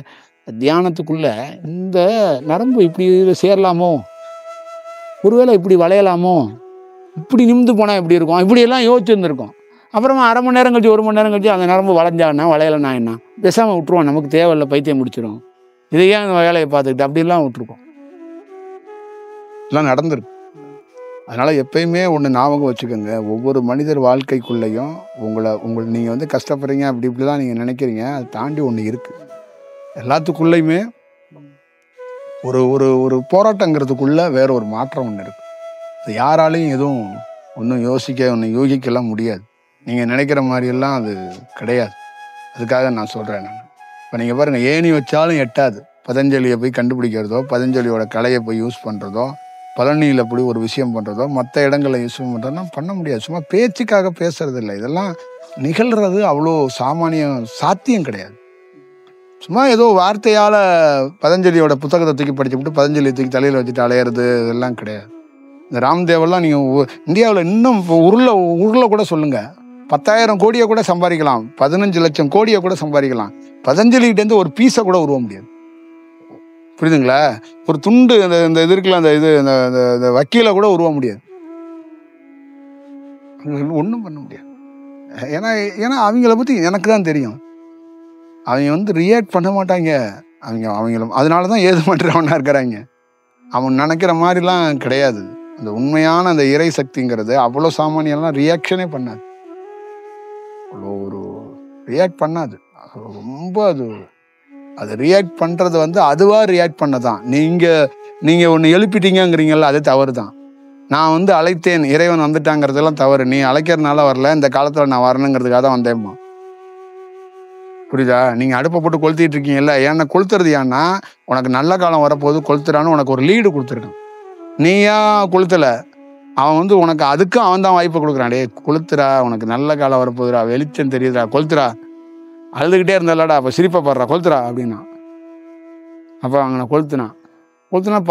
தியானத்துக்குள்ள இந்த நரம்பு இப்படி சேரலாமோ, ஒருவேளை இப்படி வளையலாமோ, இப்படி நிமிந்து போனால் எப்படி இருக்கும், இப்படியெல்லாம் யோசிச்சுருந்துருக்கோம். அப்புறமா அரை மணி நேரம் கழிச்சு 1 மணி நேரம் கழிச்சு அந்த நரம்பு வளைஞ்சான்னா வளையலைன்னா என்ன, பேசாமல் விட்டுருவோம், நமக்கு தேவையில்லை, பைத்தியம் முடிச்சிடும், இதை ஏன் அந்த வேலையை பார்த்துக்கிட்டு அப்படிலாம் விட்டுருக்கோம். எல்லாம் நடந்திருக்கு. அதனால் எப்பயுமே ஒன்று ஞாபகம் வச்சுக்கோங்க, ஒவ்வொரு மனிதர் வாழ்க்கைக்குள்ளேயும் உங்களை நீங்கள் வந்து கஷ்டப்படுறீங்க அப்படி இப்படிலாம் நீங்கள் நினைக்கிறீங்க, அதை தாண்டி ஒன்று இருக்குது. எல்லாத்துக்குள்ளேயுமே ஒரு ஒரு ஒரு போராட்டங்கிறதுக்குள்ள வேற ஒரு மாற்றம் ஒன்று இருக்குது. அது யாராலையும் எதுவும் ஒன்றும் யூகிக்கலாம் முடியாது. நீங்கள் நினைக்கிற மாதிரியெல்லாம் அது கிடையாது. அதுக்காக நான் சொல்கிறேன். இப்போ நீங்கள் பாருங்கள், ஏணி வச்சாலும் எட்டாது. பதஞ்சலியை போய் கண்டுபிடிக்கிறதோ, பதஞ்சலியோட கலையை போய் யூஸ் பண்ணுறதோ, பழனியில் போய் ஒரு விஷயம் பண்ணுறதோ, மற்ற இடங்களை யூஸ் பண்ணுறதெல்லாம் பண்ண முடியாது. சும்மா பேச்சுக்காக பேசுறது இல்லை. இதெல்லாம் நிகழ்கிறது அவ்வளோ சாத்தியம் கிடையாது. சும்மா ஏதோ வார்த்தையால் பதஞ்சலியோட புத்தகத்தை தூக்கி படிச்சுவிட்டு பதஞ்சலியை தூக்கி தலையில் வச்சுட்டு அலையிறது இதெல்லாம் கிடையாது. இந்த ராம்தேவெல்லாம் நீங்கள் இந்தியாவில் இன்னும் உருளை கூட சொல்லுங்கள், 10,000 கோடியை கூட சம்பாதிக்கலாம், 15 லட்சம் கோடியை கூட சம்பாதிக்கலாம். பதஞ்சலிகிட்டேருந்து ஒரு பீஸை கூட உருவ முடியாது. புரியுதுங்களா? ஒரு துண்டு இந்த இது இருக்குல்ல, அந்த வக்கீலை கூட உருவ முடியாது. ஒன்றும் பண்ண முடியாது. ஏன்னா அவங்கள பற்றி எனக்கு தான் தெரியும். அவங்க வந்து ரியாக்ட் பண்ண மாட்டாங்க. அவங்களும் அதனால தான் ஏது பண்ணுறவனா இருக்கிறாங்க. அவன் நினைக்கிற மாதிரிலாம் கிடையாது. அந்த உண்மையான அந்த இறை சக்திங்கிறது அவ்வளோ சாமானியெல்லாம் ரியாக்ஷனே பண்ணாது. அவ்வளோ ஒரு ரியாக்ட் பண்ணாது. ரொம்ப அது ரியாக்ட் பண்ணுறது வந்து அதுவாக ரியாக்ட் பண்ணதான். நீங்கள் ஒன்று எழுப்பிட்டீங்கிறீங்கல்ல, அது தவறு தான். நான் வந்து அழைத்தேன், இறைவன் வந்துட்டாங்கிறதெல்லாம் தவறு. நீ அழைக்கிறதுனால வரல, இந்த காலத்தில் நான் வரணுங்கிறதுக்காக தான் வந்தேம்மா. புரியுதா? நீங்கள் அடுப்பை போட்டு கொளுத்திட்டு இருக்கீங்கல்ல, ஏன்னா கொளுத்துறது ஏன்னா உனக்கு நல்ல காலம் வரப்போது, கொளுத்துறான்னு உனக்கு ஒரு லீடு கொடுத்துருக்கான். நீயா கொளுத்தலை, அவன் வந்து உனக்கு அதுக்கும் அவன் தான் வாய்ப்பு கொடுக்குறான். டே கொளுத்துறா, உனக்கு நல்ல காலம் வரப்போகுதுடா, வெளிச்சம் தெரியுதுடா, கொளுத்துறா. அழுதுகிட்டே இருந்தாலடா, அப்போ சிரிப்பப்படுறா, கொளுத்துறா அப்படின்னா. அப்போ அவனை கொளுத்துனா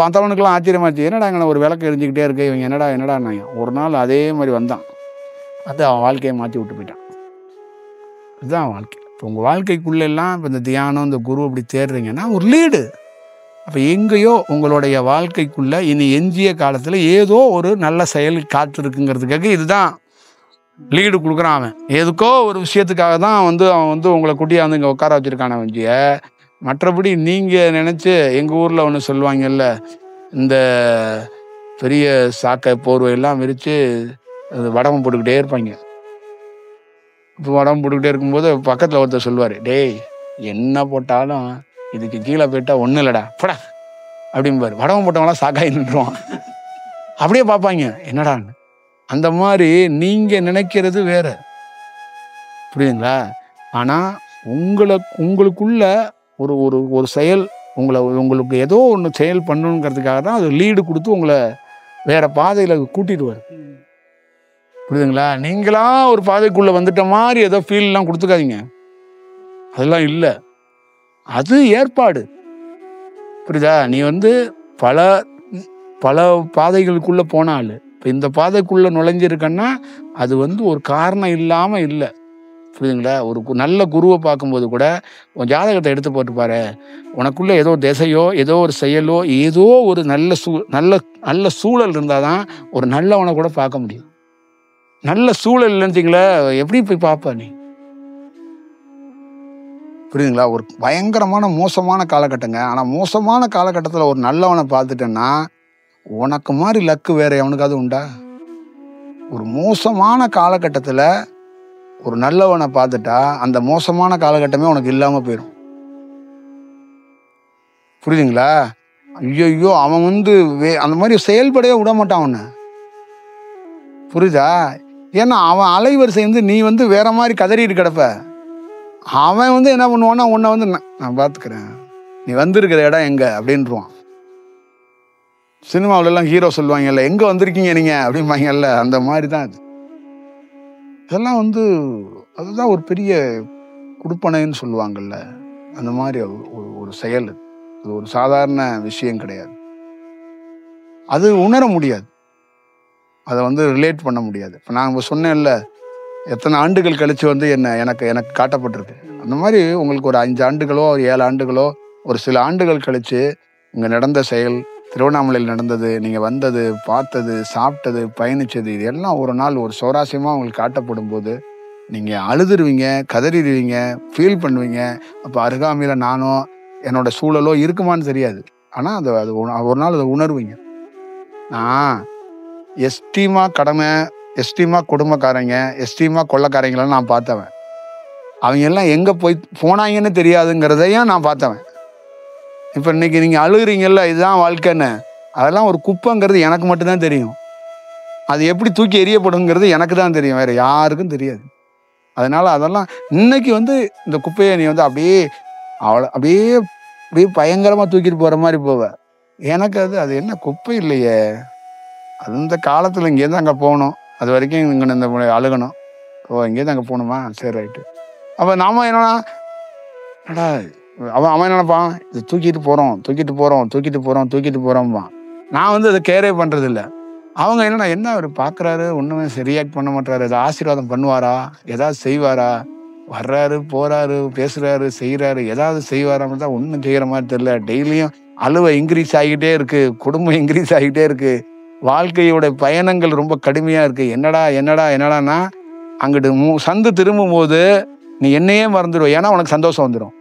பார்த்தவனுக்கெல்லாம் ஆச்சரியமாச்சு. என்னடா இங்கே ஒரு விளக்கு எரிஞ்சிக்கிட்டே இருக்கு, இவங்க என்னடா நான் ஒரு நாள் அதே மாதிரி வந்தான். அது அவன் வாழ்க்கையை மாற்றி விட்டு போயிட்டான். இதுதான் வாழ்க்கை. இப்போ உங்கள் வாழ்க்கைக்குள்ளெல்லாம் இப்போ இந்த தியானம், இந்த குரு அப்படி தேடுறீங்கன்னா ஒரு லீடு. அப்போ எங்கேயோ உங்களுடைய வாழ்க்கைக்குள்ளே இனி எஞ்சிய காலத்தில் ஏதோ ஒரு நல்ல செயல் காத்திருக்குங்கிறதுக்காக இதுதான் லீடு கொடுக்குறான். அவன் எதுக்கோ ஒரு விஷயத்துக்காக தான் அவன் வந்து உங்களை குட்டியாக இங்கே உட்கார வச்சுருக்கான வஞ்சிய. மற்றபடி நீங்கள் நினச்சி எங்கள் ஊரில் ஒன்று சொல்லுவாங்கல்ல, இந்த பெரிய சாக்கை போர்வையெல்லாம் விரித்து வடகம் போட்டுக்கிட்டே இருப்பாங்க. இப்போ வடகம் போட்டுக்கிட்டே இருக்கும்போது பக்கத்தில் ஒருத்தர் சொல்லுவார், டேய் என்ன போட்டாலும் இதுக்கு கீழே போயிட்டா ஒன்றும் இல்லைடா போடா அப்படிம்பாரு. வடகம் போட்டவங்களாம் சாக்காய் நின்றுவான். அப்படியே பார்ப்பாங்க என்னடான்னு. அந்த மாதிரி நீங்கள் நினைக்கிறது வேற, புரியுதுங்களா? ஆனால் உங்களுக்குள்ள ஒரு ஒரு ஒரு செயல் உங்களுக்கு ஏதோ ஒன்று செயல் பண்ணணுங்கிறதுக்காக தான் அது லீடு கொடுத்து உங்களை வேற பாதையில் கூட்டிடுவார், புரியுதுங்களா? நீங்களா ஒரு பாதைக்குள்ளே வந்துட்ட மாதிரி ஏதோ ஃபீல்லாம் கொடுத்துக்காதீங்க. அதெல்லாம் இல்லை, அது ஏற்பாடு, புரியுதா? நீ பல பல பாதைகளுக்குள்ளே போனாள். இப்போ இந்த பாதைக்குள்ளே நுழைஞ்சிருக்கன்னா அது ஒரு காரணம் இல்லாமல் இல்லை, புரியுதுங்களா? ஒரு நல்ல குருவை பார்க்கும்போது கூட உன் ஜாதகத்தை எடுத்து போட்டு பாரு. உனக்குள்ள ஏதோ திசையோ ஏதோ ஒரு செயலோ ஏதோ ஒரு நல்ல சூழல் இருந்தால் தான் ஒரு நல்லவனை கூட பார்க்க முடியும். நல்ல சூழல் இல்லைன்னு எப்படி போய் பார்ப்ப நீ, புரியுதுங்களா? ஒரு பயங்கரமான மோசமான காலகட்டங்க. ஆனால் மோசமான காலகட்டத்தில் ஒரு நல்லவனை பார்த்துட்டேன்னா உனக்கு மாதிரி லக்கு வேற எவனுக்காவது உண்டா? ஒரு மோசமான காலகட்டத்தில் ஒரு நல்லவனை பார்த்துட்டா அந்த மோசமான காலகட்டமே உனக்கு இல்லாமல் போயிடும், புரியுதுங்களா? ஐயோ அவன் அந்த மாதிரி செயல்படவே விட மாட்டான் அவனை, புரியுதா? ஏன்னா அவன் அலைவரிசை நீ வேற மாதிரி கதறிட்டு கிடப்ப. அவன் என்ன பண்ணுவான்னா உன்னை நான் பார்த்துக்கிறேன், நீ வந்திருக்கிற இடம் எங்க அப்படின்றான். சினிமாவிலலாம் ஹீரோ சொல்லுவாங்கல்ல, எங்க வந்திருக்கீங்க நீங்க அப்படிம்பாங்கல்ல, அந்த மாதிரி தான் அது. இதெல்லாம் அதுதான் ஒரு பெரிய குடுப்பனைன்னு சொல்லுவாங்கல்ல, அந்த மாதிரி ஒரு செயல். அது ஒரு சாதாரண விஷயம் கிடையாது. அது உணர முடியாது, அதை ரிலேட் பண்ண முடியாது. இப்போ நான் சொன்னேன்ல, எத்தனை ஆண்டுகள் கழிச்சு எனக்கு காட்டப்பட்டிருக்கு. அந்த மாதிரி உங்களுக்கு ஒரு 5 ஆண்டுகளோ ஒரு 7 ஆண்டுகளோ ஒரு சில ஆண்டுகள் கழிச்சு இங்கே நடந்த செயல், திருவண்ணாமலையில் நடந்தது, நீங்கள் வந்தது, பார்த்தது, சாப்பிட்டது, பயணித்தது, இது எல்லாம் ஒரு நாள் ஒரு சுவாரஸ்யமாக உங்களுக்கு காட்டப்படும் போது நீங்கள் அழுதுருவீங்க, கதறிடுவீங்க, ஃபீல் பண்ணுவீங்க. அப்போ அருகாமையில் நானோ என்னோட சூழலோ இருக்குமான்னு தெரியாது, ஆனால் அது ஒரு நாள் அதை உணர்வீங்க. நான் எஸ்டீமா கடமை, எஸ்டீமா குடும்பக்காரங்க, எஸ்டீமா கொள்ளக்காரங்களாம் நான் பார்த்தவன். அவங்க எல்லாம் எங்கே போனாங்கன்னு தெரியாதுங்கிறதையும் நான் பார்த்தவன். இப்போ இன்னைக்கு நீங்கள் அழுகுறீங்கல்ல, இதுதான் வாழ்க்கைன்னு, அதெல்லாம் ஒரு குப்பைங்கிறது எனக்கு மட்டும்தான் தெரியும். அது எப்படி தூக்கி எறியப்படுங்கிறது எனக்கு தான் தெரியும், வேறு யாருக்கும் தெரியாது. அதனால் அதெல்லாம் இன்னைக்கு இந்த குப்பையை நீ அப்படியே அப்படியே அப்படியே பயங்கரமாக தூக்கிட்டு போகிற மாதிரி போவேன். எனக்கு அது என்ன குப்பை இல்லையே, அது இந்த காலத்தில் இங்கேருந்து அங்கே போகணும், அது வரைக்கும் இங்கே இந்த அழுகணும். இங்கேருந்து அங்கே போகணுமா, சரி ரைட்டு. அப்போ நாம என்னடா அவன் என்ன நினைப்பான், இது தூக்கிட்டு போகிறோம்பான். நான் அதை கேரே பண்ணுறதில்ல. அவங்க என்ன அவர் பார்க்குறாரு, ஒன்றுமே ரியாக்ட் பண்ண மாட்டாரு, ஏதாவது ஆசீர்வாதம் பண்ணுவாரா, ஏதாவது செய்வாரா, வர்றாரு போகிறாரு பேசுகிறாரு செய்கிறாரு, ஏதாவது செய்வாரான்னு தான் ஒன்றும் செய்கிற மாதிரி தெரியல. டெய்லியும் அழுவை இன்க்ரீஸ் ஆகிட்டே இருக்குது, குடும்பம் இன்க்ரீஸ் ஆகிட்டே இருக்குது, வாழ்க்கையோட பயணங்கள் ரொம்ப கடுமையாக இருக்குது. என்னடான்னா அங்கிட்டு சந்து திரும்பும் போது நீ என்னையே மறந்துடுவ. ஏன்னா உனக்கு சந்தோஷம் வந்துடும்.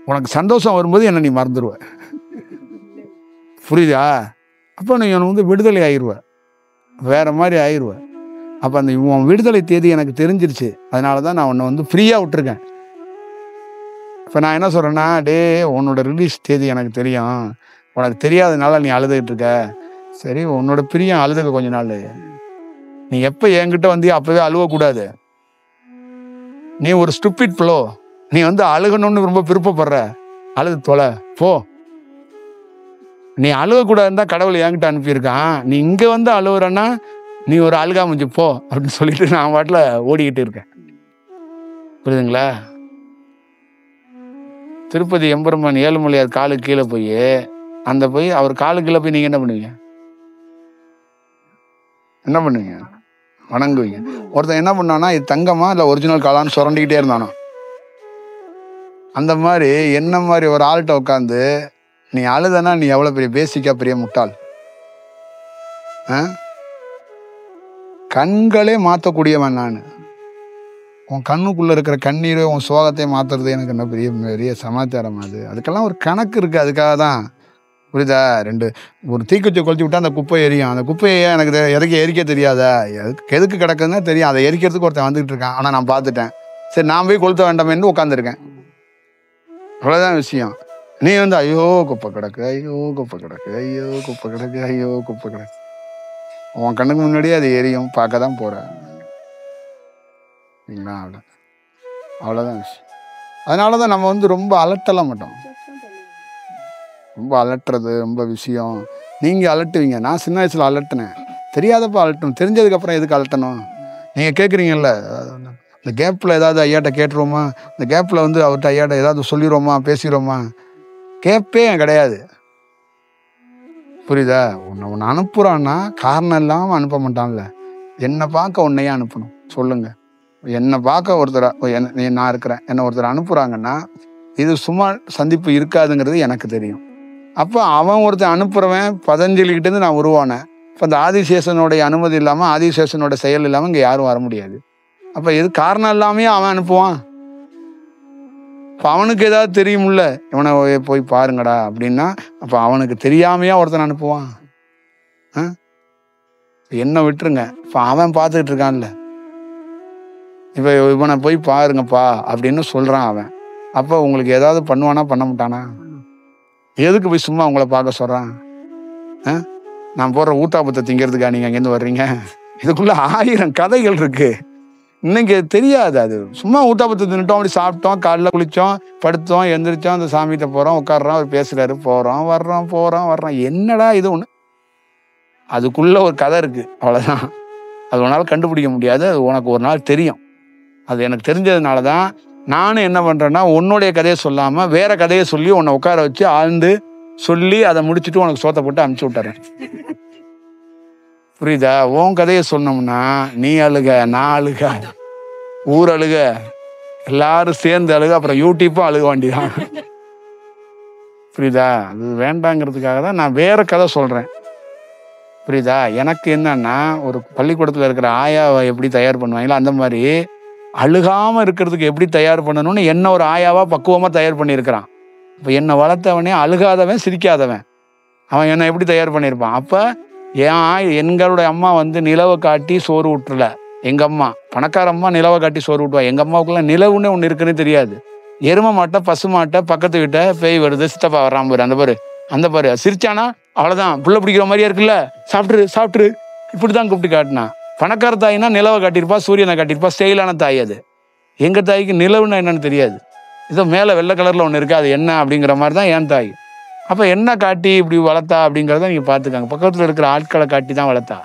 உனக்கு சந்தோஷம் வரும்போது என்ன நீ மறந்துடுவ, புரியுதா? அப்போ நீ விடுதலை ஆயிடுவ, வேற மாதிரி ஆயிடுவ. அப்போ அந்த உன் விடுதலை தேதி எனக்கு தெரிஞ்சிருச்சு, அதனால தான் நான் உன்னை ஃப்ரீயாக விட்டுருக்கேன். இப்போ நான் என்ன சொல்கிறேன்னா, உன்னோட ரிலீஸ் தேதி எனக்கு தெரியும், உனக்கு தெரியாதனால நீ அழுதுகிட்டு இருக்க. சரி, உன்னோட பிரியம் அழுதுக்க கொஞ்ச நாள். நீ எப்போ என்கிட்ட வந்தியோ அப்போவே அழுவக்கூடாது. நீ ஒரு ஸ்டூபிட் ஃப்ளோ, நீ அழுகணும்னு ரொம்ப விருப்பப்படுற, அழுது தொலை போ. நீ அழுகக்கூடாதுன்னு தான் கடவுள் என்கிட்ட அனுப்பியிருக்கான். நீ இங்கே அழுகுறன்னா நீ ஒரு அழுகா முடிஞ்சு போ அப்படின்னு சொல்லிட்டு நான் பாட்டில் ஓடிக்கிட்டு இருக்கேன், புரியுதுங்களா? திருப்பதி எம்பெருமான் ஏழுமலையார் காலுக்கு கீழே போய் அவர் காலுக்கு கீழே போய் நீங்கள் என்ன பண்ணுவீங்க? வணங்குவீங்க. ஒருத்தன் என்ன பண்ணானா, இது தங்கமா இல்லை ஒரிஜினல் காலான்னு சுரண்டிக்கிட்டே இருந்தானோ. அந்த மாதிரி என்ன மாதிரி ஒரு ஆள்கிட்ட உட்காந்து நீ அழுதனா நீ எவ்வளோ பெரிய பேசிக்கா பெரிய முட்டாள். கண்களே மாற்றக்கூடியவன் நான். உன் கண்ணுக்குள்ளே இருக்கிற கண்ணீரை உன் சோகத்தை மாற்றுறது எனக்கு என்ன பெரிய பெரிய சமாச்சாரம். அதுக்கெல்லாம் ஒரு கணக்கு இருக்குது. அதுக்காக தான் புரியுதா? ஒரு தீக்குச்சி கொளுத்தி விட்டா அந்த குப்பை எரியும். அந்த குப்பையை எனக்கு எரிக்க தெரியாதா? எதுக்கு கிடக்குதுன்னா தெரியும். அதை எரிக்கிறதுக்கு ஒருத்தன் வந்துகிட்டு இருக்கான். ஆனால் நான் பார்த்துட்டேன். சரி, நான் போய் கொளுத்த வேண்டாமேன்னு உட்காந்துருக்கேன். அவ்வளோதான் விஷயம். நீ வந்து ஐயோ குப்பை கிடக்கு, ஐயோ குப்பை கிடக்கு, ஐயோ குப்பை கிடக்கு, ஐயோ குப்பை கிடக்கு. உன் கண்ணுக்கு முன்னாடியே அது எரியும், பார்க்க தான் போற. சரிங்களா? அவ்வளோதான் விஷயம். அதனால தான் நம்ம வந்து ரொம்ப அலட்டலாம் மாட்டோம். ரொம்ப அலட்டுறது ரொம்ப விஷயம். நீங்கள் அலட்டுவீங்க. நான் சின்ன வயசில் அலட்டினேன். தெரியாதப்போ அலட்டணும். தெரிஞ்சதுக்கப்புறம் எதுக்கு அலட்டணும்? நீங்கள் கேட்குறீங்கல்ல, இந்த கேப்பில் ஏதாவது ஐயாட்ட கேட்டுருவோமா, இந்த கேப்பில் வந்து அவர்கிட்ட ஐயாட்ட ஏதாவது சொல்லிடுவோமா, பேசிடுவோமா? கேப்பே கிடையாது. புரியுதா? ஒன்று அனுப்புகிறான்னா காரணம் இல்லாமல் அனுப்ப மாட்டான்ல. என்னை பார்க்க உன்னையே அனுப்பணும். சொல்லுங்கள். என்னை பார்க்க ஒருத்தரை நான் இருக்கிறேன், என்னை ஒருத்தர் அனுப்புகிறாங்கன்னா இது சும்மா சந்திப்பு இருக்காதுங்கிறது எனக்கு தெரியும். அப்போ அவன் ஒருத்தன் அனுப்புகிறவன் பதஞ்சலிக்கிட்டேருந்து நான் உருவானேன். இப்போ அந்த ஆதிசேஷனுடைய அனுமதி இல்லாமல், ஆதிசேஷனோட செயல் இல்லாமல் இங்கே யாரும் வர முடியாது. அப்போ எது காரணம் இல்லாமையே அவன் அனுப்புவான். இப்போ அவனுக்கு ஏதாவது தெரியும்ல, இவனை போய் பாருங்கடா அப்படின்னா, அப்போ அவனுக்கு தெரியாமையா ஒருத்தன் அனுப்புவான்? என்ன விட்டுருங்க. இப்போ அவன் பார்த்துக்கிட்டு இருக்கான்ல, இப்போ இவனை போய் பாருங்கப்பா அப்படின்னு சொல்கிறான் அவன். அப்போ உங்களுக்கு ஏதாவது பண்ணுவானா பண்ண மாட்டானா? எதுக்கு போய் சும்மா உங்களை பார்க்க சொல்கிறான்? நான் போடுற ஊத்தாப்பத்தை திங்கிறதுக்கா நீங்கள் அங்கேருந்து வர்றீங்க? இதுக்குள்ளே 1000 கதைகள் இருக்குது. இன்னைக்கு தெரியாது. அது சும்மா ஊத்தாப்பத்தை தின்னுட்டோம், அப்படி சாப்பிட்டோம், காலைல குளித்தோம், படுத்தோம், எந்திரிச்சோம், அந்த சாமிகிட்ட போகிறோம், உட்காடுறோம், அவர் பேசுகிறாரு, போகிறோம் வர்றோம். என்னடா இது ஒன்று? அதுக்குள்ளே ஒரு கதை இருக்குது. அவ்வளோதான். அது உன்னால் கண்டுபிடிக்க முடியாது. அது உனக்கு ஒரு நாள் தெரியும். அது எனக்கு தெரிஞ்சதுனால தான் நானும் என்ன பண்ணுறேன்னா, உன்னுடைய கதையை சொல்லாமல் வேற கதையை சொல்லி உன்னை உட்கார வச்சு ஆழ்ந்து சொல்லி அதை முடிச்சுட்டு உனக்கு சோத்தை போட்டு அனுப்பிச்சி விட்டுறேன். புரியுதா? உன் கதையை சொன்னோம்னா நீ அழுக, நான் அழுக, ஊர் அழுக, எல்லாரும் சேர்ந்து அழுக, அப்புறம் யூடியூப்பும் அழுக வேண்டிதான். புரியுதா? அது வேண்டாங்கிறதுக்காக தான் நான் வேற கதை சொல்கிறேன். புரியுதா? எனக்கு என்னன்னா, ஒரு பள்ளிக்கூடத்தில் இருக்கிற ஆயாவை எப்படி தயார் பண்ணுவாங்களோ அந்த மாதிரி அழுகாமல் இருக்கிறதுக்கு எப்படி தயார் பண்ணணும்னு என்ன ஒரு ஆயாவாக பக்குவமாக தயார் பண்ணியிருக்கிறான். இப்போ என்னை வளர்த்தவனே அழுகாதவன், சிரிக்காதவன், அவன் என்னை எப்படி தயார் பண்ணியிருப்பான்? அப்போ எங்களுடைய அம்மா வந்து நிலவை காட்டி சோறு ஊட்டல. எங்கள் அம்மா பணக்கார அம்மா நிலவை காட்டி சோறு ஊட்டுவா. எங்கள் அம்மாவுக்குலாம் நிலவுன்னு ஒன்று இருக்குன்னு தெரியாது. எருமை மாட்டை, பசு மாட்டை, பக்கத்து வீட்டை பேய் வருது, சித்தப்பா வர்றான் பாரு, அந்த பாரு சிரிச்சானா அவ்வளோதான், புள்ள பிடிக்கிற மாதிரியா இருக்குல்ல, சாப்பிட்ரு இப்படி தான் கூப்பிட்டு காட்டினா. பணக்கார தாயினா நிலவை காட்டியிருப்பா, சூரியனை காட்டியிருப்பா, ஸ்டைலான தாய். அது எங்கள் தாய்க்கு நிலவுன்னா என்னன்னு தெரியாது. இதோ மேலே வெள்ளை கலரில் ஒன்று இருக்குது, அது என்ன அப்படிங்கிற மாதிரி தான் என் தாய். அப்போ என்ன காட்டி இப்படி வளர்த்தா அப்படிங்கிறத நீங்கள் பார்த்துக்காங்க. பக்கத்தில் இருக்கிற ஆட்களை காட்டி தான் வளர்த்தா.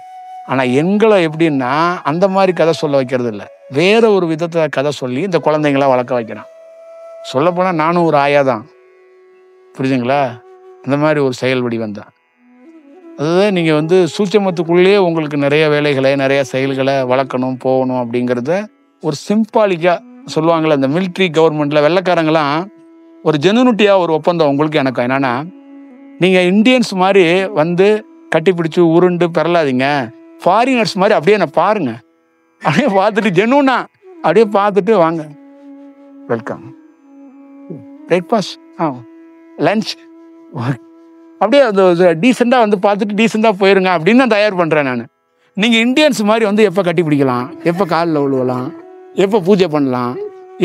ஆனால் எங்களை எப்படின்னா அந்த மாதிரி கதை சொல்ல வைக்கிறது இல்லை, வேற ஒரு விதத்தில் கதை சொல்லி இந்த குழந்தைங்கள வளர்க்க வைக்கிறான். சொல்லப்போனால் நானும் ஒரு ஆயா தான். புரியுதுங்களா? அந்த மாதிரி ஒரு செயல் வடிவம் தான். அதுதான் நீங்கள் வந்து சூட்சமத்துக்குள்ளேயே உங்களுக்கு நிறைய வேலைகளை, நிறைய செயல்களை வளர்க்கணும், போகணும் அப்படிங்கிறத ஒரு சிம்பாலிக்காக சொல்லுவாங்கள்ல. இந்த மிலிட்ரி கவர்மெண்ட்டில் வெள்ளைக்காரங்களாம் ஒரு ஜெனுனிட்டியாக ஒரு ஒப்பந்தம் உங்களுக்கு எனக்கு என்னன்னா, நீங்கள் இந்தியன்ஸ் மாதிரி வந்து கட்டிப்பிடிச்சு உருண்டு பெறலாதீங்க, ஃபாரினர்ஸ் மாதிரி அப்படியே என்ன பாருங்க, அப்படியே பார்த்துட்டு ஜெனுனா அப்படியே பார்த்துட்டு வாங்க, வெல்கம், பிரேக்ஃபாஸ்ட், லன்ச், அப்படியே அது டீசெண்டாக வந்து பார்த்துட்டு டீசெண்டாக போயிருங்க அப்படின்னு நான் தயார் பண்ணுறேன் நான். நீங்கள் இந்தியன்ஸ் மாதிரி வந்து எப்போ கட்டி பிடிக்கலாம், எப்போ காலில் விழுவலாம், எப்போ பூஜை பண்ணலாம்,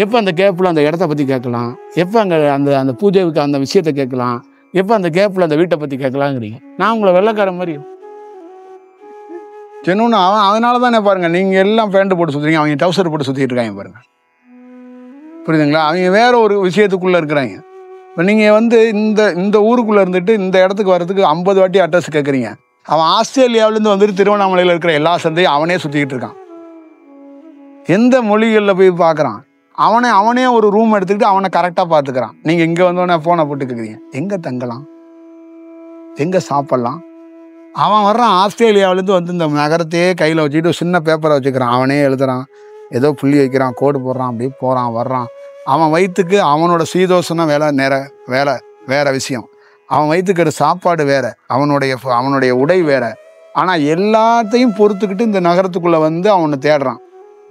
எப்போ அந்த கேப்பில் அந்த இடத்த பற்றி கேட்கலாம், எப்போ அங்கே அந்த பூஜைக்கு அந்த விஷயத்தை கேட்கலாம், எப்போ அந்த கேப்பில் அந்த வீட்டை பற்றி கேட்கலாங்கிறீங்க. நான் உங்களை வெள்ளைக்கார மாதிரி ஜெனூன் அதனால தானே பாருங்கள், நீங்கள் எல்லாம் பேண்ட் போட்டு சுற்றுறீங்க, அவங்க டவுசர் போட்டு சுற்றிட்டு இருக்காங்க பாருங்கள். புரியுதுங்களா? அவங்க வேற ஒரு விஷயத்துக்குள்ளே இருக்கிறாங்க. இப்போ நீங்கள் வந்து இந்த ஊருக்குள்ளே இருந்துட்டு இந்த இடத்துக்கு வர்றதுக்கு 50 வாட்டி அட்ரஸ் கேட்குறீங்க. அவன் ஆஸ்திரேலியாவிலேருந்து வந்துட்டு திருவண்ணாமலையில் இருக்கிற எல்லா சந்தையும் அவனே சுற்றிக்கிட்டு இருக்கான். எந்த மொழிகளில் போய் பார்க்குறான், அவனே ஒரு ரூம் எடுத்துக்கிட்டு அவனை கரெக்டாக பார்த்துக்கிறான். நீங்கள் இங்கே வந்தோடனே ஃபோனை போட்டு கேட்குறீங்க, எங்கே தங்கலாம், எங்கே சாப்பிட்லாம். அவன் வர்றான் ஆஸ்திரேலியாவிலேருந்து வந்து இந்த நகரத்தையே கையில் வச்சுக்கிட்டு சின்ன பேப்பரை வச்சுக்கிறான், அவனே எழுதுறான், ஏதோ புள்ளி வைக்கிறான், கோடு போடுறான், அப்படியே போகிறான் வர்றான். அவன் வயிற்றுக்கு அவனோட சீதோஷனம் வேற விஷயம், அவன் வயிற்றுக்கிற சாப்பாடு வேற, அவனுடைய உடை வேற. ஆனால் எல்லாத்தையும் பொறுத்துக்கிட்டு இந்த நகரத்துக்குள்ளே வந்து அவனை தேடுறான்.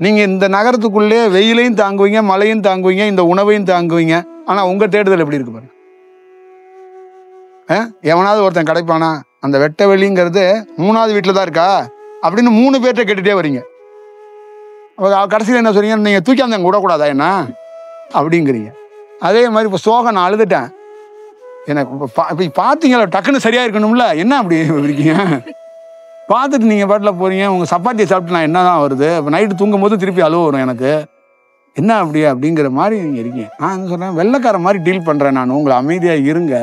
நீங்கள் இந்த நகரத்துக்குள்ளே வெயிலையும் தாங்குவீங்க, மழையும் தாங்குவீங்க, இந்த உணவையும் தாங்குவீங்க. ஆனால் உங்கள் தேடுதல் எப்படி இருக்கு பாருங்க. எவனாவது ஒருத்தன் கிடைப்பானா? அந்த வெட்ட வெளிங்கிறது 3வது வீட்டில் தான் இருக்கா அப்படின்னு 3 பேர்கிட்ட கேட்டுகிட்டே வரீங்க. கடைசியில் என்ன சொல்றீங்க? நீங்கள் தூக்கி அந்த விடக்கூடாதா என்ன அப்படிங்கிறீங்க. அதே மாதிரி இப்போ சோகம் நான் அழுதுட்டேன், எனக்கு இப்போ பார்த்தீங்களா டக்குன்னு சரியாக இருக்கணும்ல, என்ன அப்படி இருக்கீங்க? பார்த்துட்டு நீங்கள் பாட்டில் போகிறீங்க, உங்கள் சப்பாத்தியை சாப்பிட்டு நான் என்ன தான் வருது, இப்போ நைட்டு தூங்கும் போது திருப்பி அழுவ வரும் எனக்கு, என்ன அப்படியே அப்படிங்கிற மாதிரி நீங்கள் இருக்கீங்க. நான் சொல்கிறேன், வெள்ளைக்கார மாதிரி டீல் பண்ணுறேன் நான், உங்களை அமைதியாக இருங்க,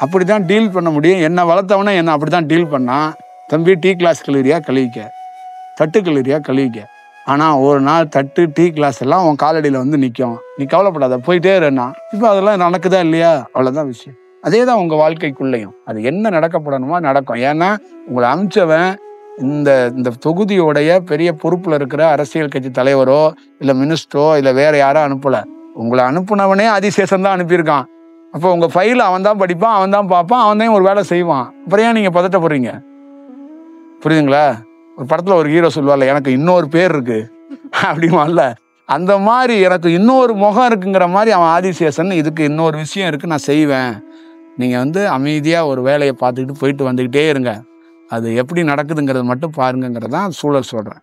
அப்படி தான் டீல் பண்ண முடியும். என்னை வளர்த்தவனே என்னை அப்படி தான் டீல் பண்ணான். தம்பி டீ கிளாஸ் கல்லூரியாக கழுவிக்க, தட்டு கல்லூரியாக கழுவிக்க. ஆனால் ஒரு நாள் தட்டு டீ கிளாஸ் எல்லாம் உன் காலடியில் வந்து நிற்கும், நீ கவலைப்படாத போயிட்டே இருன்னா. இப்போ அதெல்லாம் நடக்குதா இல்லையா? அவ்வளோதான் விஷயம். அதே தான் உங்கள் வாழ்க்கைக்குள்ளேயும் அது என்ன நடக்கப்படணுமோ நடக்கும். ஏன்னா உங்களை அனுப்பிச்சவன் இந்த தொகுதியோடைய பெரிய பொறுப்பில் இருக்கிற அரசியல் கட்சி தலைவரோ இல்லை மினிஸ்டரோ இல்லை வேற யாரோ அனுப்பலை. உங்களை அனுப்புனவனே ஆதிசேஷன் தான் அனுப்பியிருக்கான். அப்போ உங்கள் ஃபைல் அவன் தான் படிப்பான், அவன் தான் பார்ப்பான், அவன் தான் ஒரு வேலை செய்வான். அப்புறம் ஏன் நீங்கள் பதட்டப்படுறீங்க? புரியுதுங்களா? ஒரு படத்தில் ஒரு ஹீரோ சொல்லுவார்ல, எனக்கு இன்னொரு பேர் இருக்கு அப்படிமான்ல, அந்த மாதிரி எனக்கு இன்னொரு முகம் இருக்குங்கிற மாதிரி அவன் ஆதிசேஷன், இதுக்கு இன்னொரு விஷயம் இருக்குது நான் செய்வேன், நீங்கள் வந்து அமைதியாக ஒரு வேலையை பார்த்துக்கிட்டு போயிட்டு வந்துக்கிட்டே இருங்க, அது எப்படி நடக்குதுங்கிறது மட்டும் பாருங்கிறது தான் சூழல் சொல்கிறேன்.